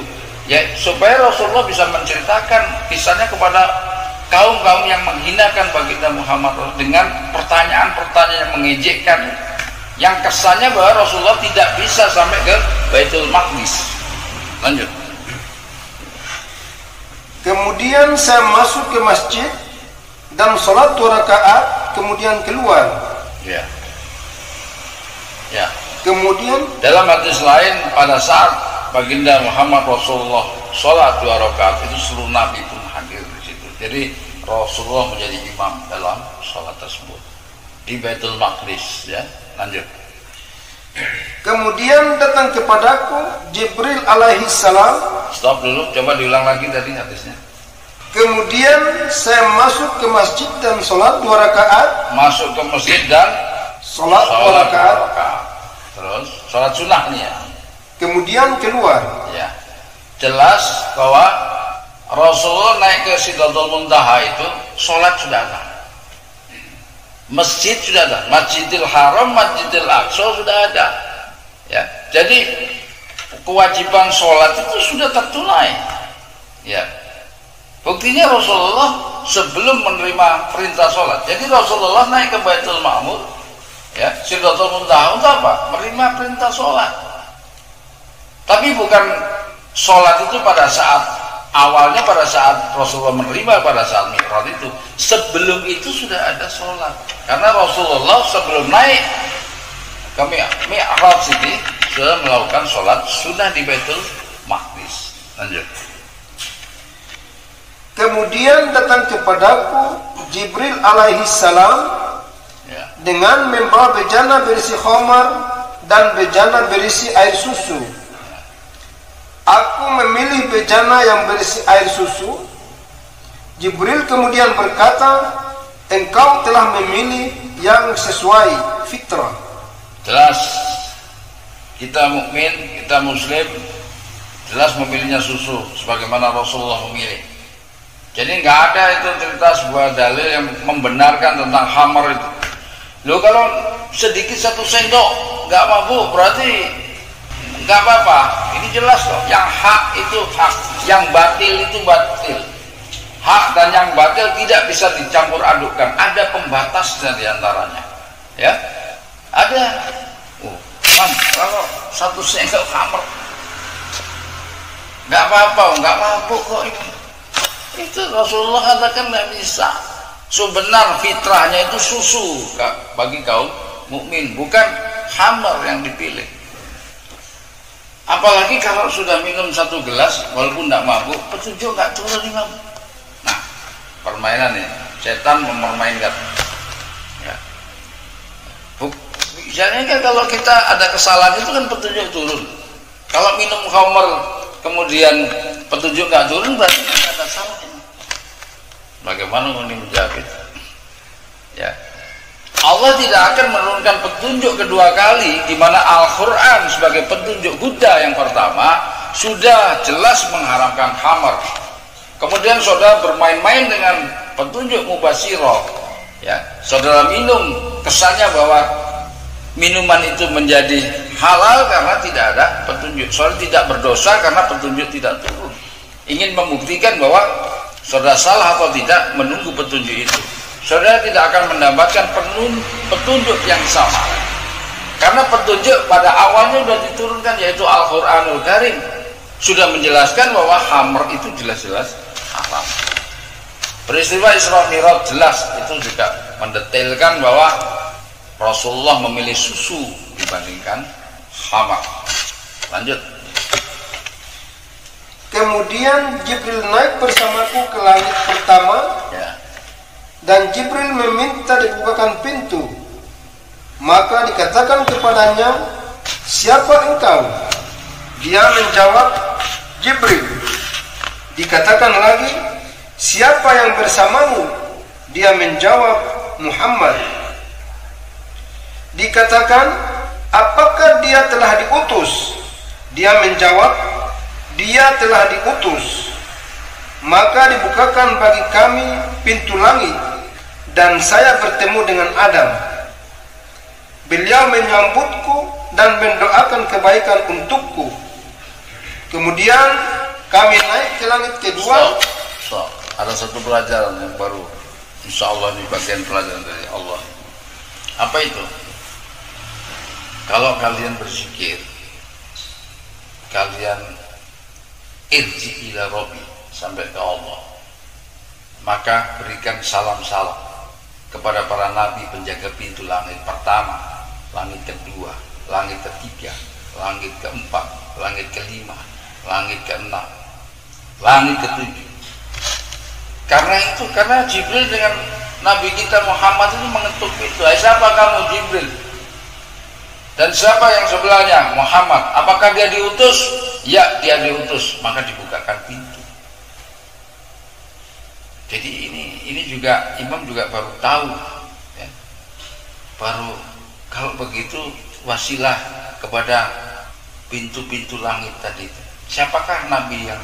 Ya supaya Rasulullah bisa menceritakan kisahnya kepada kaum-kaum yang menghinakan baginda Muhammad dengan pertanyaan-pertanyaan yang mengejekkan, yang kesannya bahwa Rasulullah tidak bisa sampai ke Baitul Maqdis. Lanjut. Kemudian saya masuk ke masjid dan sholat 2 rakaat, kemudian keluar. Ya. Ya. Kemudian dalam hadis lain pada saat baginda Muhammad Rasulullah sholat 2 rakaat itu seluruh Nabi pun hadir di situ. Jadi Rasulullah menjadi imam dalam sholat tersebut di Baitul Maqdis. Ya. Lanjut. Kemudian datang kepadaku Jibril alaihi salam. Stop dulu, coba diulang lagi tadi hadisnya. Kemudian saya masuk ke masjid dan sholat 2 rakaat. Masuk ke masjid dan sholat 2 rakaat. Terus sholat sunnahnya. Kemudian keluar. Ya. Jelas bahwa Rasulullah naik ke Sidratul Muntaha itu sholat sudah ada. Masjid sudah ada, Masjidil Haram, Masjidil Aqsa sudah ada. Ya, jadi kewajiban sholat itu sudah tertunai. Ya, buktinya Rasulullah sebelum menerima perintah sholat. Jadi Rasulullah naik ke Baitul Ma'mur, ya, Sidratul Muntaha untuk apa? Menerima perintah sholat. Tapi bukan sholat itu pada saat awalnya, pada saat Rasulullah menerima pada saat Mi'raj itu. Sebelum itu sudah ada sholat, karena Rasulullah sebelum naik ke Mi'raj ini sudah melakukan sholat sunnah di Baitul Maqdis. Lanjut. Kemudian datang kepadaku Jibril alaihi salam, Ya. dengan membawa bejana berisi khamar dan bejana berisi air susu. Aku memilih bejana yang berisi air susu. Jibril kemudian berkata, engkau telah memilih yang sesuai fitrah. Jelas kita mukmin, kita muslim, jelas memilihnya susu sebagaimana Rasulullah memilih. Jadi nggak ada itu cerita sebuah dalil yang membenarkan tentang khamar itu. Loh, kalau sedikit 1 sendok nggak mabuk berarti nggak apa-apa. Ini jelas kok, yang hak itu hak, yang batil itu batil. Hak dan yang batil tidak bisa dicampur adukkan. Ada pembatasnya di antaranya. Ya, ada. Kalau 1 sendok khamr nggak apa-apa, nggak mabuk kok ini. Itu Rasulullah katakan nggak bisa. Sebenar fitrahnya itu susu bagi kaum mukmin, bukan khamr yang dipilih. Apalagi kalau sudah minum 1 gelas, walaupun tidak mabuk, petunjuk nggak turun imam. Nah, permainan ini, setan mempermainkan. Ya. Misalnya kan kalau kita ada kesalahan itu kan petunjuk turun. Kalau minum khamr kemudian petunjuk nggak turun berarti tidak ada salah. Bagaimana ini menjawab itu? Ya. Allah tidak akan menurunkan petunjuk kedua kali, di mana Al-Quran sebagai petunjuk Huda yang pertama sudah jelas mengharamkan khamr. Kemudian saudara bermain-main dengan petunjuk Mubasyiroh, ya, saudara minum, kesannya bahwa minuman itu menjadi halal karena tidak ada petunjuk. Soalnya tidak berdosa karena petunjuk tidak turun. Ingin membuktikan bahwa saudara salah atau tidak menunggu petunjuk itu. Saudara tidak akan mendapatkan petunjuk yang sama. Karena petunjuk pada awalnya sudah diturunkan, yaitu Al-Quranul Karim. Sudah menjelaskan bahwa khamr itu jelas-jelas haram. Peristiwa Isra Mi'raj jelas itu juga mendetailkan bahwa Rasulullah memilih susu dibandingkan khamar. Lanjut. Kemudian Jibril naik bersamaku ke langit pertama, ya. Dan Jibril meminta dibukakan pintu. Maka dikatakan kepadanya, siapa engkau? Dia menjawab, Jibril. Dikatakan lagi, siapa yang bersamamu? Dia menjawab, Muhammad. Dikatakan, apakah dia telah diutus? Dia menjawab, dia telah diutus. Maka dibukakan bagi kami pintu langit, dan saya bertemu dengan Adam. Beliau menyambutku dan mendoakan kebaikan untukku. Kemudian kami naik ke langit kedua. Stop. Ada satu pelajaran yang baru, insya Allah ini bagian pelajaran dari Allah. Apa itu? Kalau kalian berzikir, kalian irji ila Rabbi, sampai ke Allah, maka berikan salam-salam kepada para nabi penjaga pintu langit pertama, langit kedua, langit ketiga, langit keempat, langit kelima, langit keenam, langit ketujuh. Karena Jibril dengan Nabi kita Muhammad itu mengetuk pintu. Siapa kamu, Jibril? Dan siapa yang sebelahnya? Muhammad. Apakah dia diutus? Ya, dia diutus. Maka dibukakan pintu. Jadi ini juga imam juga baru tahu, ya. Baru kalau begitu wasilah kepada pintu-pintu langit tadi. Siapakah nabi yang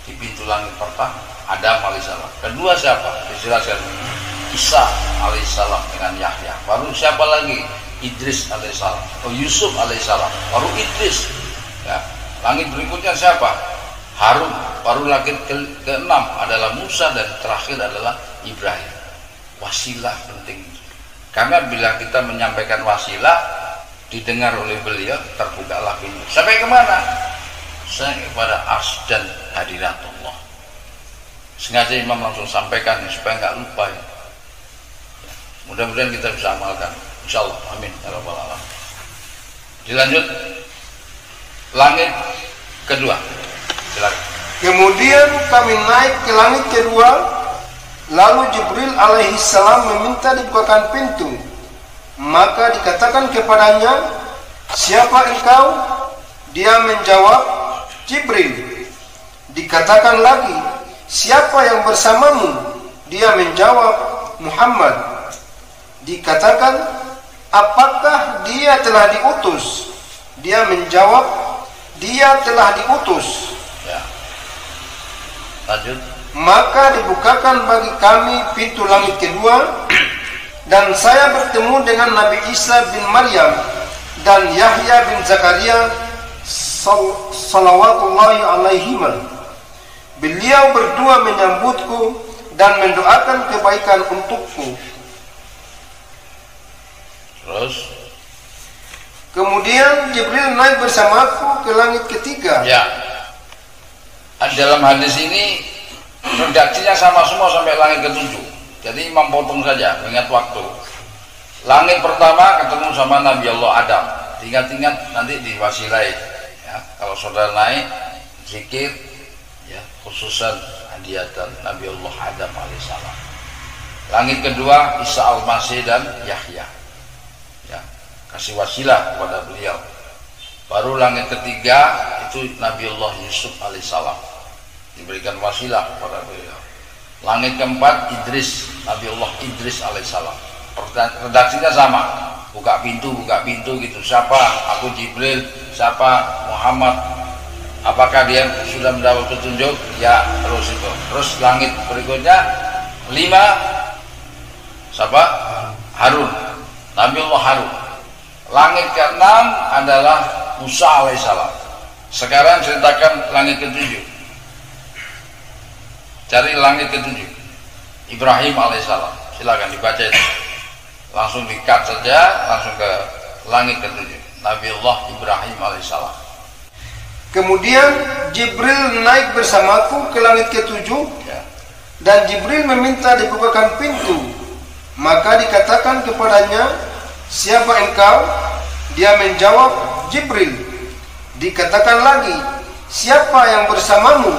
di pintu langit pertama? Adam alaihissalam. Kedua siapa? Dijelaskan Isa alaihissalam dengan Yahya. Baru siapa lagi? Idris alaihissalam. Yusuf alaihissalam. Baru Idris. Ya. Langit berikutnya siapa? Harun. Baru langit ke-6 adalah Musa, dan terakhir adalah Ibrahim. Wasilah penting. Karena bila kita menyampaikan wasilah didengar oleh beliau, terbukalah pintu. Sampai kemana? Sampai kepada ars dan hadiratullah. Sengaja imam langsung sampaikan supaya nggak lupa, ya. Mudah-mudahan kita bisa amalkan, insyaallah. Amin ya rabbal alamin. Dilanjut langit kedua, silakan. Kemudian kami naik ke langit kedua, lalu Jibril alaihissalam meminta dibukakan pintu. Maka dikatakan kepadanya, siapa engkau? Dia menjawab, Jibril. Dikatakan lagi, siapa yang bersamamu? Dia menjawab, Muhammad. Dikatakan, apakah dia telah diutus? Dia menjawab, dia telah diutus. Ya. Lanjut. Maka dibukakan bagi kami pintu langit kedua, dan saya bertemu dengan Nabi Isa bin Maryam dan Yahya bin Zakaria salawatullahi alaihima. Beliau berdua menyambutku dan mendoakan kebaikan untukku. Terus kemudian Jibril naik bersamaku ke langit ketiga. Ya. Dalam hadis ini redaksinya sama semua sampai langit ketujuh. Jadi imam potong saja, ingat waktu. Langit pertama ketemu sama Nabi Allah Adam. Ingat-ingat nanti diwasilai. Ya, kalau saudara naik zikir, ya, khususan hadiatan Nabi Allah Adam alaihissalam. Langit kedua Isa al-Masih dan Yahya. Ya, kasih wasilah kepada beliau. Baru langit ketiga itu Nabi Allah Yusuf alaihissalam, diberikan wasilah kepada beliau. Langit keempat Idris, Nabi Allah Idris alaihissalam. Redaksinya sama, buka pintu gitu. Siapa? Aku Jibril. Siapa? Muhammad. Apakah dia sudah mendapat petunjuk? Ya, terus itu. Terus langit berikutnya 5 siapa? Harun. Nabi Allah Harun. Langit ke-6 adalah Musa alaihissalam. Sekarang ceritakan langit ke-7. Cari langit ke-7. Ibrahim alaihissalam. Silakan dibaca itu. Langsung di-cut saja, langsung ke langit ke-7. Nabiullah Ibrahim alaihissalam. Kemudian Jibril naik bersamaku ke langit ke-7, Ya. dan Jibril meminta dibukakan pintu. Maka dikatakan kepadanya, siapa engkau? Dia menjawab, Jibril. Dikatakan lagi, siapa yang bersamamu?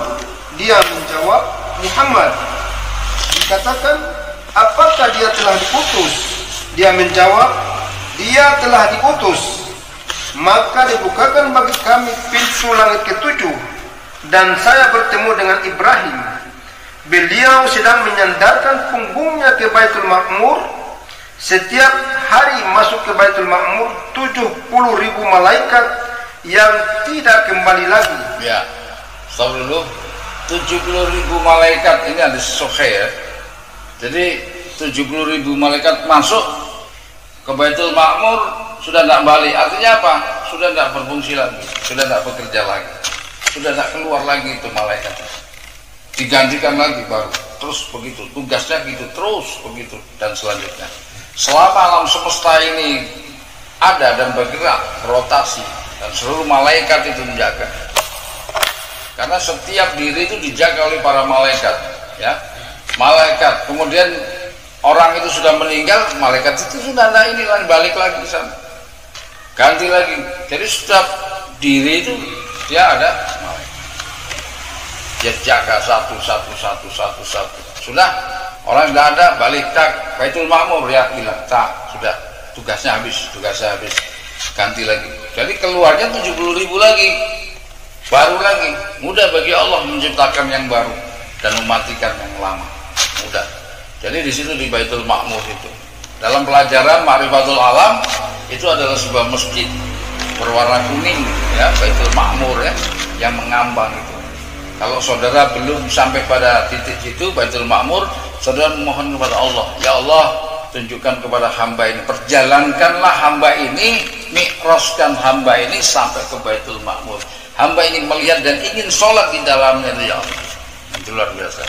Dia menjawab, Muhammad. Dikatakan, apakah dia telah diutus? Dia menjawab, dia telah diutus. Maka dibukakan bagi kami pintu langit ke-7, dan saya bertemu dengan Ibrahim. Beliau sedang menyandarkan punggungnya ke Baitul Ma'mur. Setiap hari masuk ke Baitul Ma'mur 70.000 malaikat yang tidak kembali lagi. Ya, stop dulu. 70.000 malaikat ini ada Sahih ya. Jadi 70.000 malaikat masuk ke Baitul Ma'mur sudah tidak balik. Artinya apa? Sudah tidak berfungsi lagi, sudah tidak bekerja lagi, sudah tidak keluar lagi itu malaikat. Digantikan lagi baru. Terus begitu, tugasnya gitu, terus begitu dan selanjutnya. Selama alam semesta ini ada dan bergerak, berotasi, dan seluruh malaikat itu menjaga. Karena setiap diri itu dijaga oleh para malaikat, ya. Malaikat. Kemudian orang itu sudah meninggal, malaikat itu sudah ada ini lagi, balik lagi ke sana. Ganti lagi. Jadi setiap diri itu dia ada malaikat. Dia jaga satu. Sudah orang tidak ada, balik tak Baitul Ma'mur ya hilang, tak sudah tugasnya habis, ganti lagi. Jadi keluarnya 70.000 lagi, baru lagi. Mudah bagi Allah menciptakan yang baru dan mematikan yang lama, mudah. Jadi di situ di Baitul Ma'mur itu, dalam pelajaran Ma'rifatul Alam itu adalah sebuah masjid berwarna kuning ya, Baitul Ma'mur ya, yang mengambang itu. Kalau saudara belum sampai pada titik situ Baitul Ma'mur, saudara mohon kepada Allah, ya Allah, tunjukkan kepada hamba ini, perjalankanlah hamba ini, mi'rajkan hamba ini sampai ke Baitul Ma'mur. Hamba ini melihat dan ingin sholat di dalamnya, ya Allah. Itu luar biasa.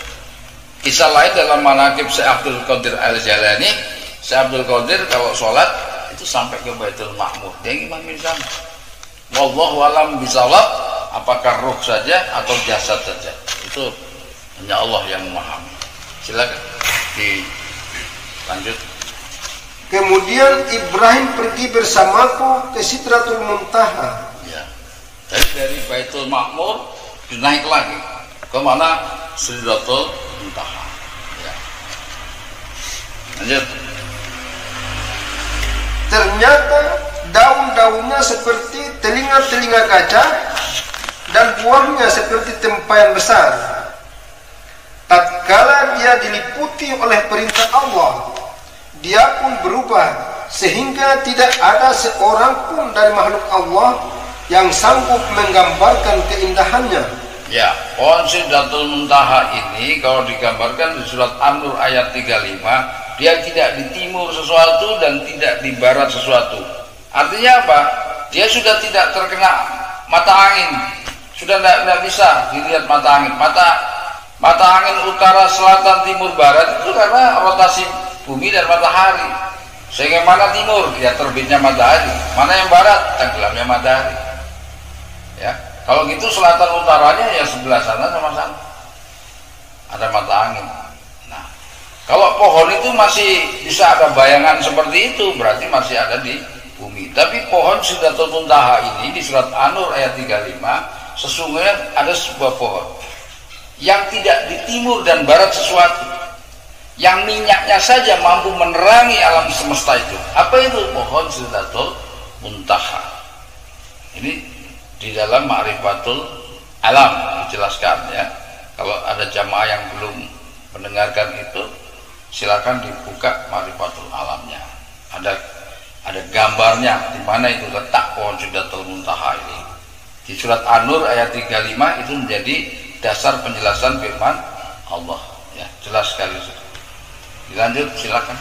Kisah lain dalam manaqib Syekh Abdul Qadir Al-Jalani, Syekh Abdul Qadir kalau sholat itu sampai ke Baitul Ma'mur, dia imamin sana. Wallahu alam bisawab. Apakah ruh saja atau jasad saja, itu hanya Allah yang memahami. Silakan dilanjut. Kemudian Ibrahim pergi bersamaku ke Sidratul Muntaha. Ya. Dari Baitul Ma'mur naik lagi ke mana? Sidratul Muntaha. Ya. Lanjut. Ternyata daun-daunnya seperti telinga-telinga gajah dan buahnya seperti tempayan besar. Tatkala dia diliputi oleh perintah Allah, dia pun berubah sehingga tidak ada seorang pun dari makhluk Allah yang sanggup menggambarkan keindahannya. Ya, pohon Sidratul Muntaha ini kalau digambarkan di surat An-Nur ayat 35, dia tidak di timur sesuatu dan tidak di barat sesuatu. Artinya apa? Dia sudah tidak terkena mata angin, sudah tidak bisa dilihat mata angin. Mata angin utara, selatan, timur, barat itu karena rotasi bumi dan matahari. Sehingga mana timur? Ya terbitnya matahari. Mana yang barat? Tenggelamnya matahari. Ya, kalau gitu selatan utaranya ya sebelah sana sama-sama ada mata angin. Nah, kalau pohon itu masih bisa ada bayangan seperti itu, berarti masih ada di bumi. Tapi pohon Sidratul Muntaha ini di surat An-Nur ayat 35, sesungguhnya ada sebuah pohon yang tidak di timur dan barat sesuatu, yang minyaknya saja mampu menerangi alam semesta itu. Apa itu pohon Sidratul Muntaha? Ini di dalam Ma'rifatul Alam dijelaskan ya. Kalau ada jamaah yang belum mendengarkan itu, silakan dibuka Ma'rifatul Alamnya. Ada gambarnya di mana itu letak pohon Sidratul Muntaha ini. Di surat An-Nur ayat 35 itu menjadi dasar penjelasan firman Allah ya, jelas sekali. Dilanjut silakan.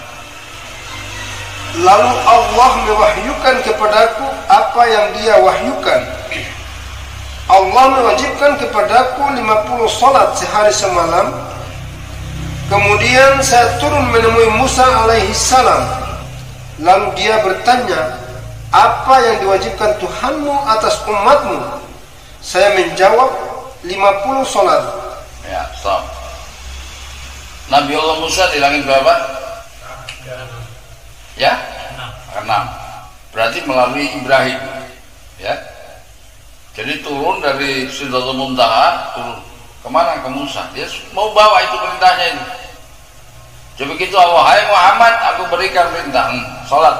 Lalu Allah mewahyukan kepadaku apa yang dia wahyukan. Allah mewajibkan kepadaku 50 salat sehari semalam. Kemudian saya turun menemui Musa alaihi salam. Lalu dia bertanya, apa yang diwajibkan Tuhanmu atas umatmu? Saya menjawab, 50 salat. Ya, stop. Nabi Allah Musa di langit berapa? Ya? 6. Berarti melalui Ibrahim. Ya. Jadi turun dari Sidratul Muntaha, turun kemana? Ke Musa. Dia mau bawa itu perintahnya itu. Jadi begitu Allah, hai Muhammad, aku berikan perintah, sholat.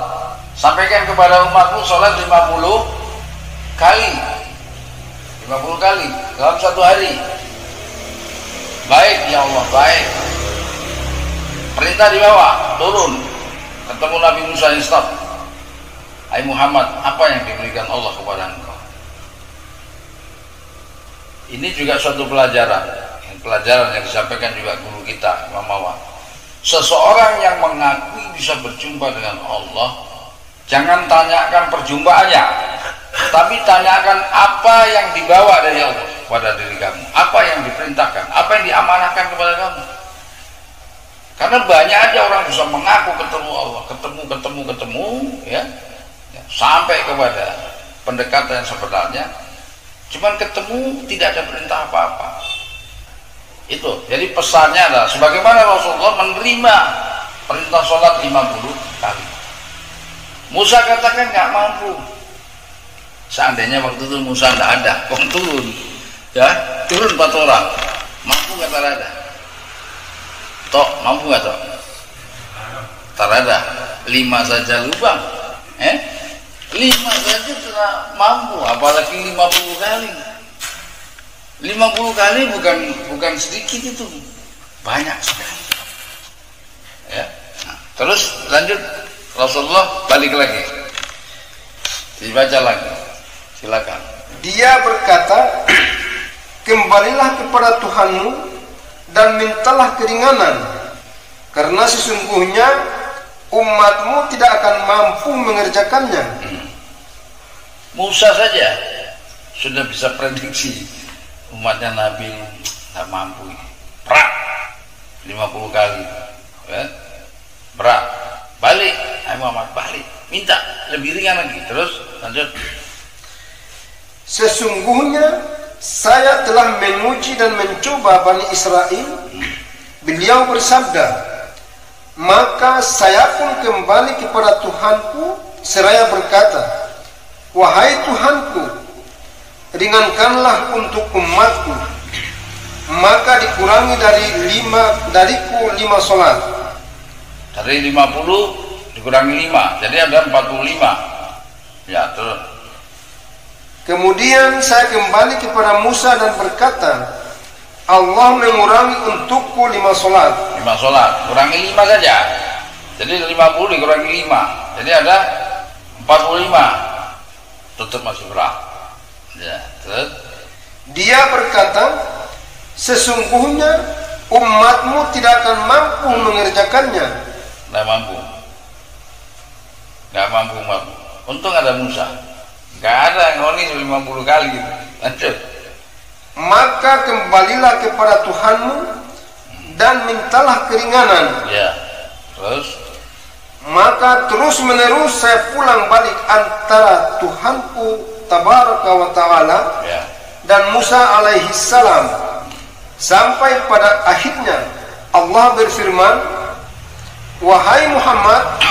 Sampaikan kepada umatmu sholat 50 kali. 50 kali dalam satu hari. Baik ya Allah, baik. Perintah dibawa, turun. Ketemu Nabi Musa yang stop. Hai Muhammad, apa yang diberikan Allah kepada engkau? Ini juga suatu pelajaran. Pelajaran yang disampaikan juga guru kita, Imam Mawar. Seseorang yang mengakui bisa berjumpa dengan Allah, jangan tanyakan perjumpaannya, tapi tanyakan apa yang dibawa dari Allah pada diri kamu, apa yang diperintahkan, apa yang diamanahkan kepada kamu. Karena banyak aja orang bisa mengaku ketemu Allah, ketemu, ya, sampai kepada pendekatan yang sebenarnya, cuman ketemu tidak ada perintah apa-apa. Itu, jadi pesannya adalah sebagaimana Rasulullah menerima perintah sholat 50 kali. Musa katakan nggak mampu. Seandainya waktu itu Musa nggak ada, kok turun, ya, turun 4 orang, mampu nggak ada? Tok, mampu nggak tok? Ada 5 saja lubang, 5 saja sudah mampu, apalagi 50 kali. 50 kali bukan sedikit itu, banyak sekali. Ya. Nah, terus lanjut, Rasulullah balik lagi, dibaca lagi, silakan. Dia berkata, kembalilah kepada Tuhanmu dan mintalah keringanan, karena sesungguhnya umatmu tidak akan mampu mengerjakannya. Musa saja sudah bisa prediksi umatnya Nabi tidak mampu. Berat 50 kali, ya? Berat. Balik, hai Muhammad, balik, minta lebih ringan lagi. Terus lanjut. Sesungguhnya saya telah menguji dan mencoba Bani Israel. Beliau bersabda, maka saya pun kembali kepada Tuhanku seraya berkata, wahai Tuhanku, ringankanlah untuk umatku. Maka dikurangi dariku 5 salat. Dari 50 dikurangi 5, jadi ada 45. Ya, terus. Kemudian saya kembali kepada Musa dan berkata, Allah mengurangi untukku 5 salat. 5 salat, kurangi 5 saja. Jadi 50 dikurangi 5, jadi ada 45. Tetap masih berat. Ya, terus. Dia berkata, sesungguhnya umatmu tidak akan mampu mengerjakannya. Nggak mampu. Untung ada Musa, nggak ada yang ngonis 50 kali gitu. Lanjut. Maka kembalilah kepada Tuhanmu dan mintalah keringanan. Ya, terus. Maka terus menerus saya pulang balik antara Tuhanku Tabaraka wa Ta'ala, ya, dan Musa alaihi salam, sampai pada akhirnya Allah berfirman, wahai Muhammad,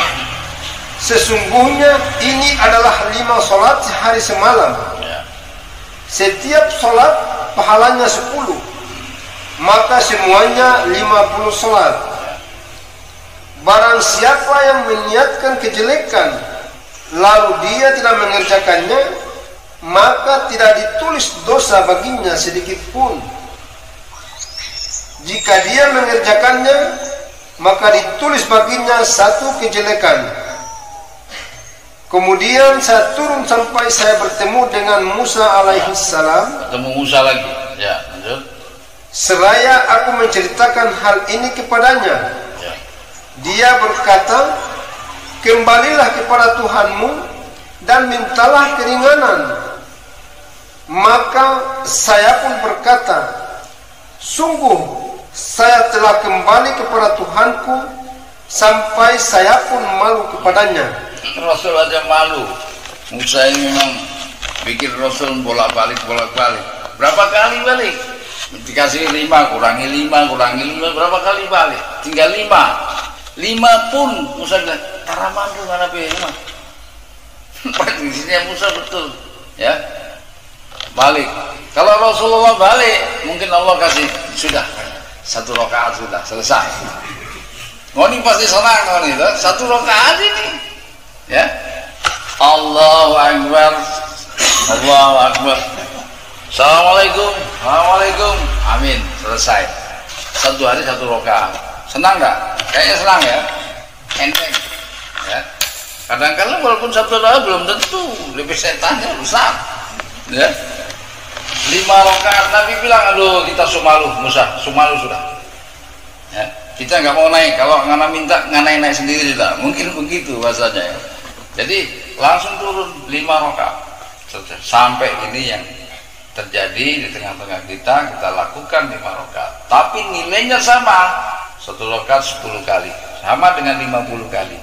sesungguhnya ini adalah 5 salat sehari semalam. Ya. Setiap salat pahalanya 10, maka semuanya 50 salat. Barang siapa yang meniatkan kejelekan lalu dia tidak mengerjakannya, maka tidak ditulis dosa baginya sedikit pun. Jika dia mengerjakannya, maka ditulis baginya 1 kejelekan. Kemudian saya turun sampai saya bertemu dengan Musa alaihi salam. Ketemu Musa lagi. Ya, lanjut. Seraya aku menceritakan hal ini kepadanya. Ya. Dia berkata, kembalilah kepada Tuhanmu dan mintalah keringanan. Maka saya pun berkata, sungguh saya telah kembali kepada Tuhanku sampai saya pun malu kepadanya. Rasul aja malu. Musa ini memang bikin Rasul bolak-balik. Berapa kali balik? Dikasih 5, kurangi 5, berapa kali balik? Tinggal 5 pun Musa bilang, taramandu mana bema. Predisinya Musa betul, ya. Balik. Kalau Rasulullah balik, mungkin Allah kasih sudah 1 rakaat sudah selesai. Ngoni pasti senang ngoni itu 1 rakaat ini, ya. Allahu Akbar, Allahu Akbar. Assalamualaikum, Assalamualaikum, amin, selesai. 1 hari 1 rakaat. Senang nggak? Kayaknya senang ya, enteng, ya. Kadang-kadang walaupun 1 rakaat belum tentu, lebih setannya besar, ya. 5 rakaat Nabi bilang, aduh kita sumalu Musa, sumalu sudah, ya. Kita nggak mau naik, kalau ngana minta ngana naik sendiri sudah, mungkin begitu bahasanya, ya. Jadi langsung turun 5 rakaat sampai ini yang terjadi di tengah-tengah kita lakukan 5 rakaat, tapi nilainya sama, 1 rakaat 10 kali, sama dengan 50 kali.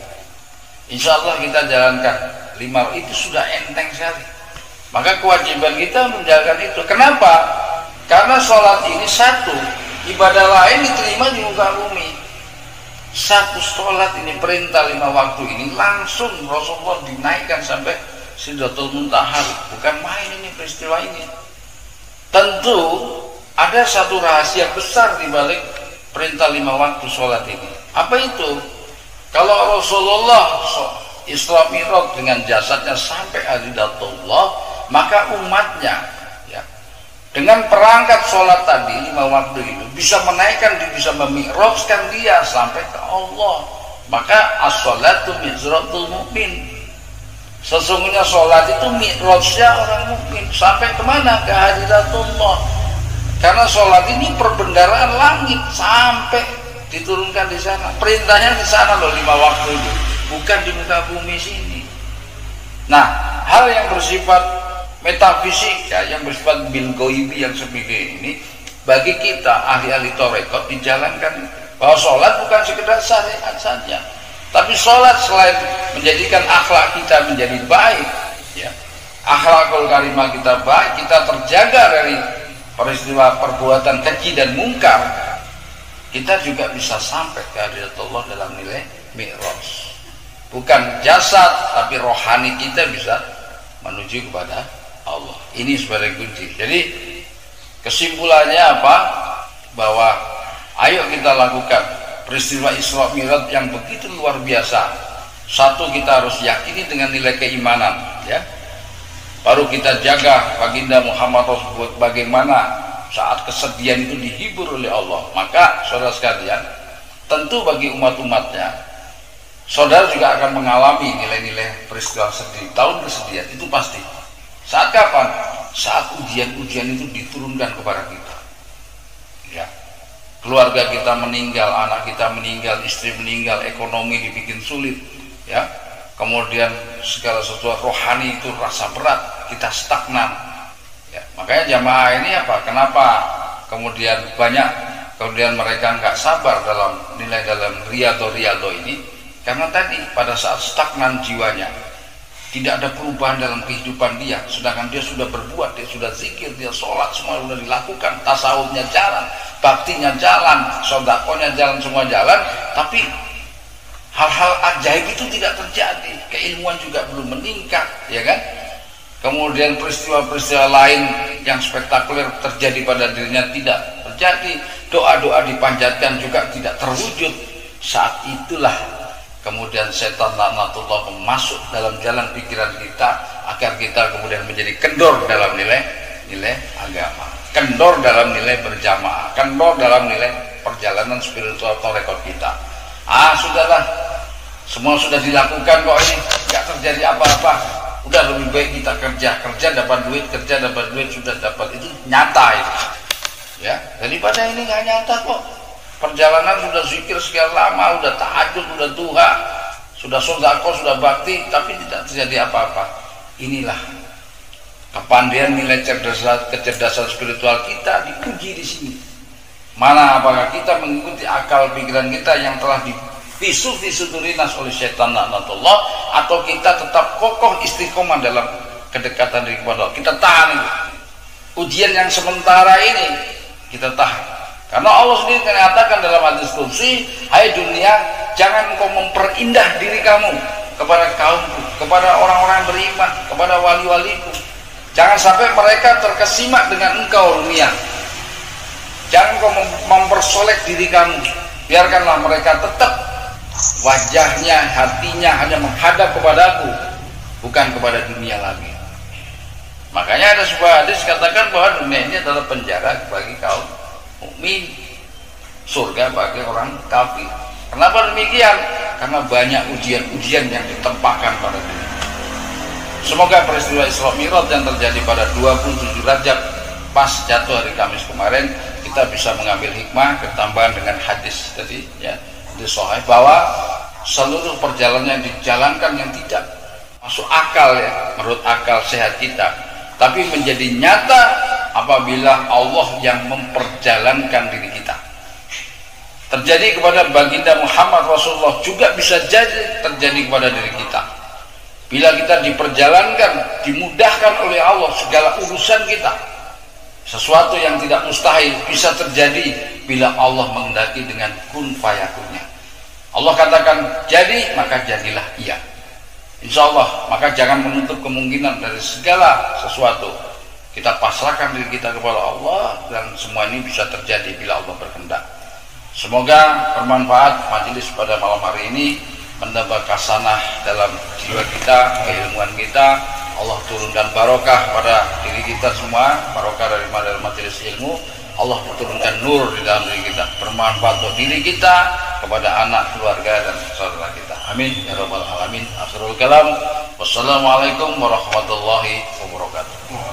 Insya Allah kita jalankan 5, itu sudah enteng sekali. Maka kewajiban kita menjalankan itu. Kenapa? Karena sholat ini satu, ibadah lain diterima di muka bumi. Satu sholat ini, perintah 5 waktu ini langsung Rasulullah dinaikkan sampai Sidratul Muntaha. Bukan main ini peristiwa ini. Tentu ada satu rahasia besar di balik perintah 5 waktu sholat ini. Apa itu? Kalau Rasulullah Isra Mi'raj dengan jasadnya sampai Hadiratullah, maka umatnya, ya, dengan perangkat sholat tadi 5 waktu itu bisa menaikkan, bisa memi'rajkan dia sampai ke Allah. Maka as-sholatu mi'rajul mukmin. Sesungguhnya sholat itu mi'rajnya orang mukmin sampai kemana? Ke Hadiratullah. Karena sholat ini perbendaharaan langit sampai diturunkan di sana. Perintahnya di sana loh 5 waktu itu, bukan di muka bumi sini. Nah, hal yang bersifat metafisik, ya, yang bersifat bil goibi yang seperti ini, bagi kita ahli-ahli tarekat dijalankan bahwa sholat bukan sekedar syariat saja, tapi sholat selain menjadikan akhlak kita menjadi baik, ya, akhlakul karimah kita baik, kita terjaga dari peristiwa perbuatan keji dan mungkar, kita juga bisa sampai ke hadirat Allah dalam nilai mi'raj. Bukan jasad, tapi rohani kita bisa menuju kepada Allah. Ini sebagai kunci. Jadi kesimpulannya apa? Bahwa ayo kita lakukan peristiwa Isra Mi'raj yang begitu luar biasa. Satu, kita harus yakini dengan nilai keimanan, ya. Baru kita jaga baginda Muhammad Rasulullah bagaimana saat kesedihan itu dihibur oleh Allah. Maka saudara sekalian, tentu bagi umat-umatnya, saudara juga akan mengalami nilai-nilai peristiwa sedih, tahun kesedihan, itu pasti. Saat kapan? Saat ujian-ujian itu diturunkan kepada kita, ya. Keluarga kita meninggal, anak kita meninggal, istri meninggal, ekonomi dibikin sulit, ya. Kemudian segala sesuatu rohani itu rasa berat, kita stagnan, ya. Makanya jamaah ini apa? Kenapa kemudian banyak mereka nggak sabar dalam nilai dalam riyadho ini? Karena tadi pada saat stagnan jiwanya, tidak ada perubahan dalam kehidupan dia, sedangkan dia sudah berbuat, dia sudah zikir, dia sholat, semua sudah dilakukan, tasawufnya jalan, baktinya jalan, sodakonya jalan, semua jalan, tapi hal-hal ajaib itu tidak terjadi, keilmuan juga belum meningkat, ya kan? Kemudian peristiwa-peristiwa lain yang spektakuler terjadi pada dirinya tidak terjadi, doa-doa dipanjatkan juga tidak terwujud. Saat itulah kemudian setan laknatullah masuk dalam jalan pikiran kita agar kita kemudian menjadi kendor dalam nilai agama, kendor dalam nilai berjamaah, kendor dalam nilai perjalanan spiritual tarekat kita. Sudahlah, semua sudah dilakukan kok, ini nggak terjadi apa-apa, udah lebih baik kita kerja dapat duit, sudah dapat, itu nyata itu, ya, daripada ini nggak nyata kok. Perjalanan sudah zikir sekian lama, udah tahajud, udah duha, sudah sodako, sudah bakti, tapi tidak terjadi apa-apa. Inilah kepandaian, nilai kecerdasan spiritual kita diuji di sini. Mana apakah kita mengikuti akal pikiran kita yang telah divisu-visu turinas oleh syaitan laknatullah, atau kita tetap kokoh istiqomah dalam kedekatan diri kepada Allah. Kita tahan itu. Ujian yang sementara ini kita tahan. Karena Allah sendiri mengatakan dalam hadis qudsi, hai dunia, jangan engkau memperindah diri kamu kepada kaumku, kepada orang-orang beriman, kepada wali-waliku. Jangan sampai mereka terkesima dengan engkau dunia. Jangan engkau mempersolek diri kamu. Biarkanlah mereka tetap wajahnya, hatinya hanya menghadap kepadaku, bukan kepada dunia lagi. Makanya ada sebuah hadis katakan bahwa dunia ini adalah penjara bagi kaum mukmin, surga bagi orang kafir. Kenapa demikian? Karena banyak ujian-ujian yang ditempahkan pada diri. Semoga peristiwa Isra Mi'raj yang terjadi pada 27 Rajab pas jatuh hari Kamis kemarin, kita bisa mengambil hikmah ketambahan dengan hadis tadi ya, di Sahih, bahwa seluruh perjalanan yang dijalankan yang tidak masuk akal ya, menurut akal sehat kita, tapi menjadi nyata apabila Allah yang memperjalankan diri kita. Terjadi kepada baginda Muhammad Rasulullah, juga bisa jadi terjadi kepada diri kita. Bila kita diperjalankan, dimudahkan oleh Allah segala urusan kita. Sesuatu yang tidak mustahil bisa terjadi bila Allah menghendaki dengan kun fayakunnya. Allah katakan jadi, maka jadilah iya. Insya Allah, maka jangan menutup kemungkinan dari segala sesuatu. Kita pasrahkan diri kita kepada Allah, dan semua ini bisa terjadi bila Allah berkehendak. Semoga bermanfaat majelis pada malam hari ini, menambah kasanah dalam jiwa kita, keilmuan kita. Allah turunkan barokah pada diri kita semua, barokah dari majelis ilmu. Allah turunkan nur di dalam diri kita, bermanfaat untuk diri kita, kepada anak, keluarga, dan saudara kita. Amin ya rabbal alamin. Akhirul kalam. Wassalamualaikum warahmatullahi wabarakatuh.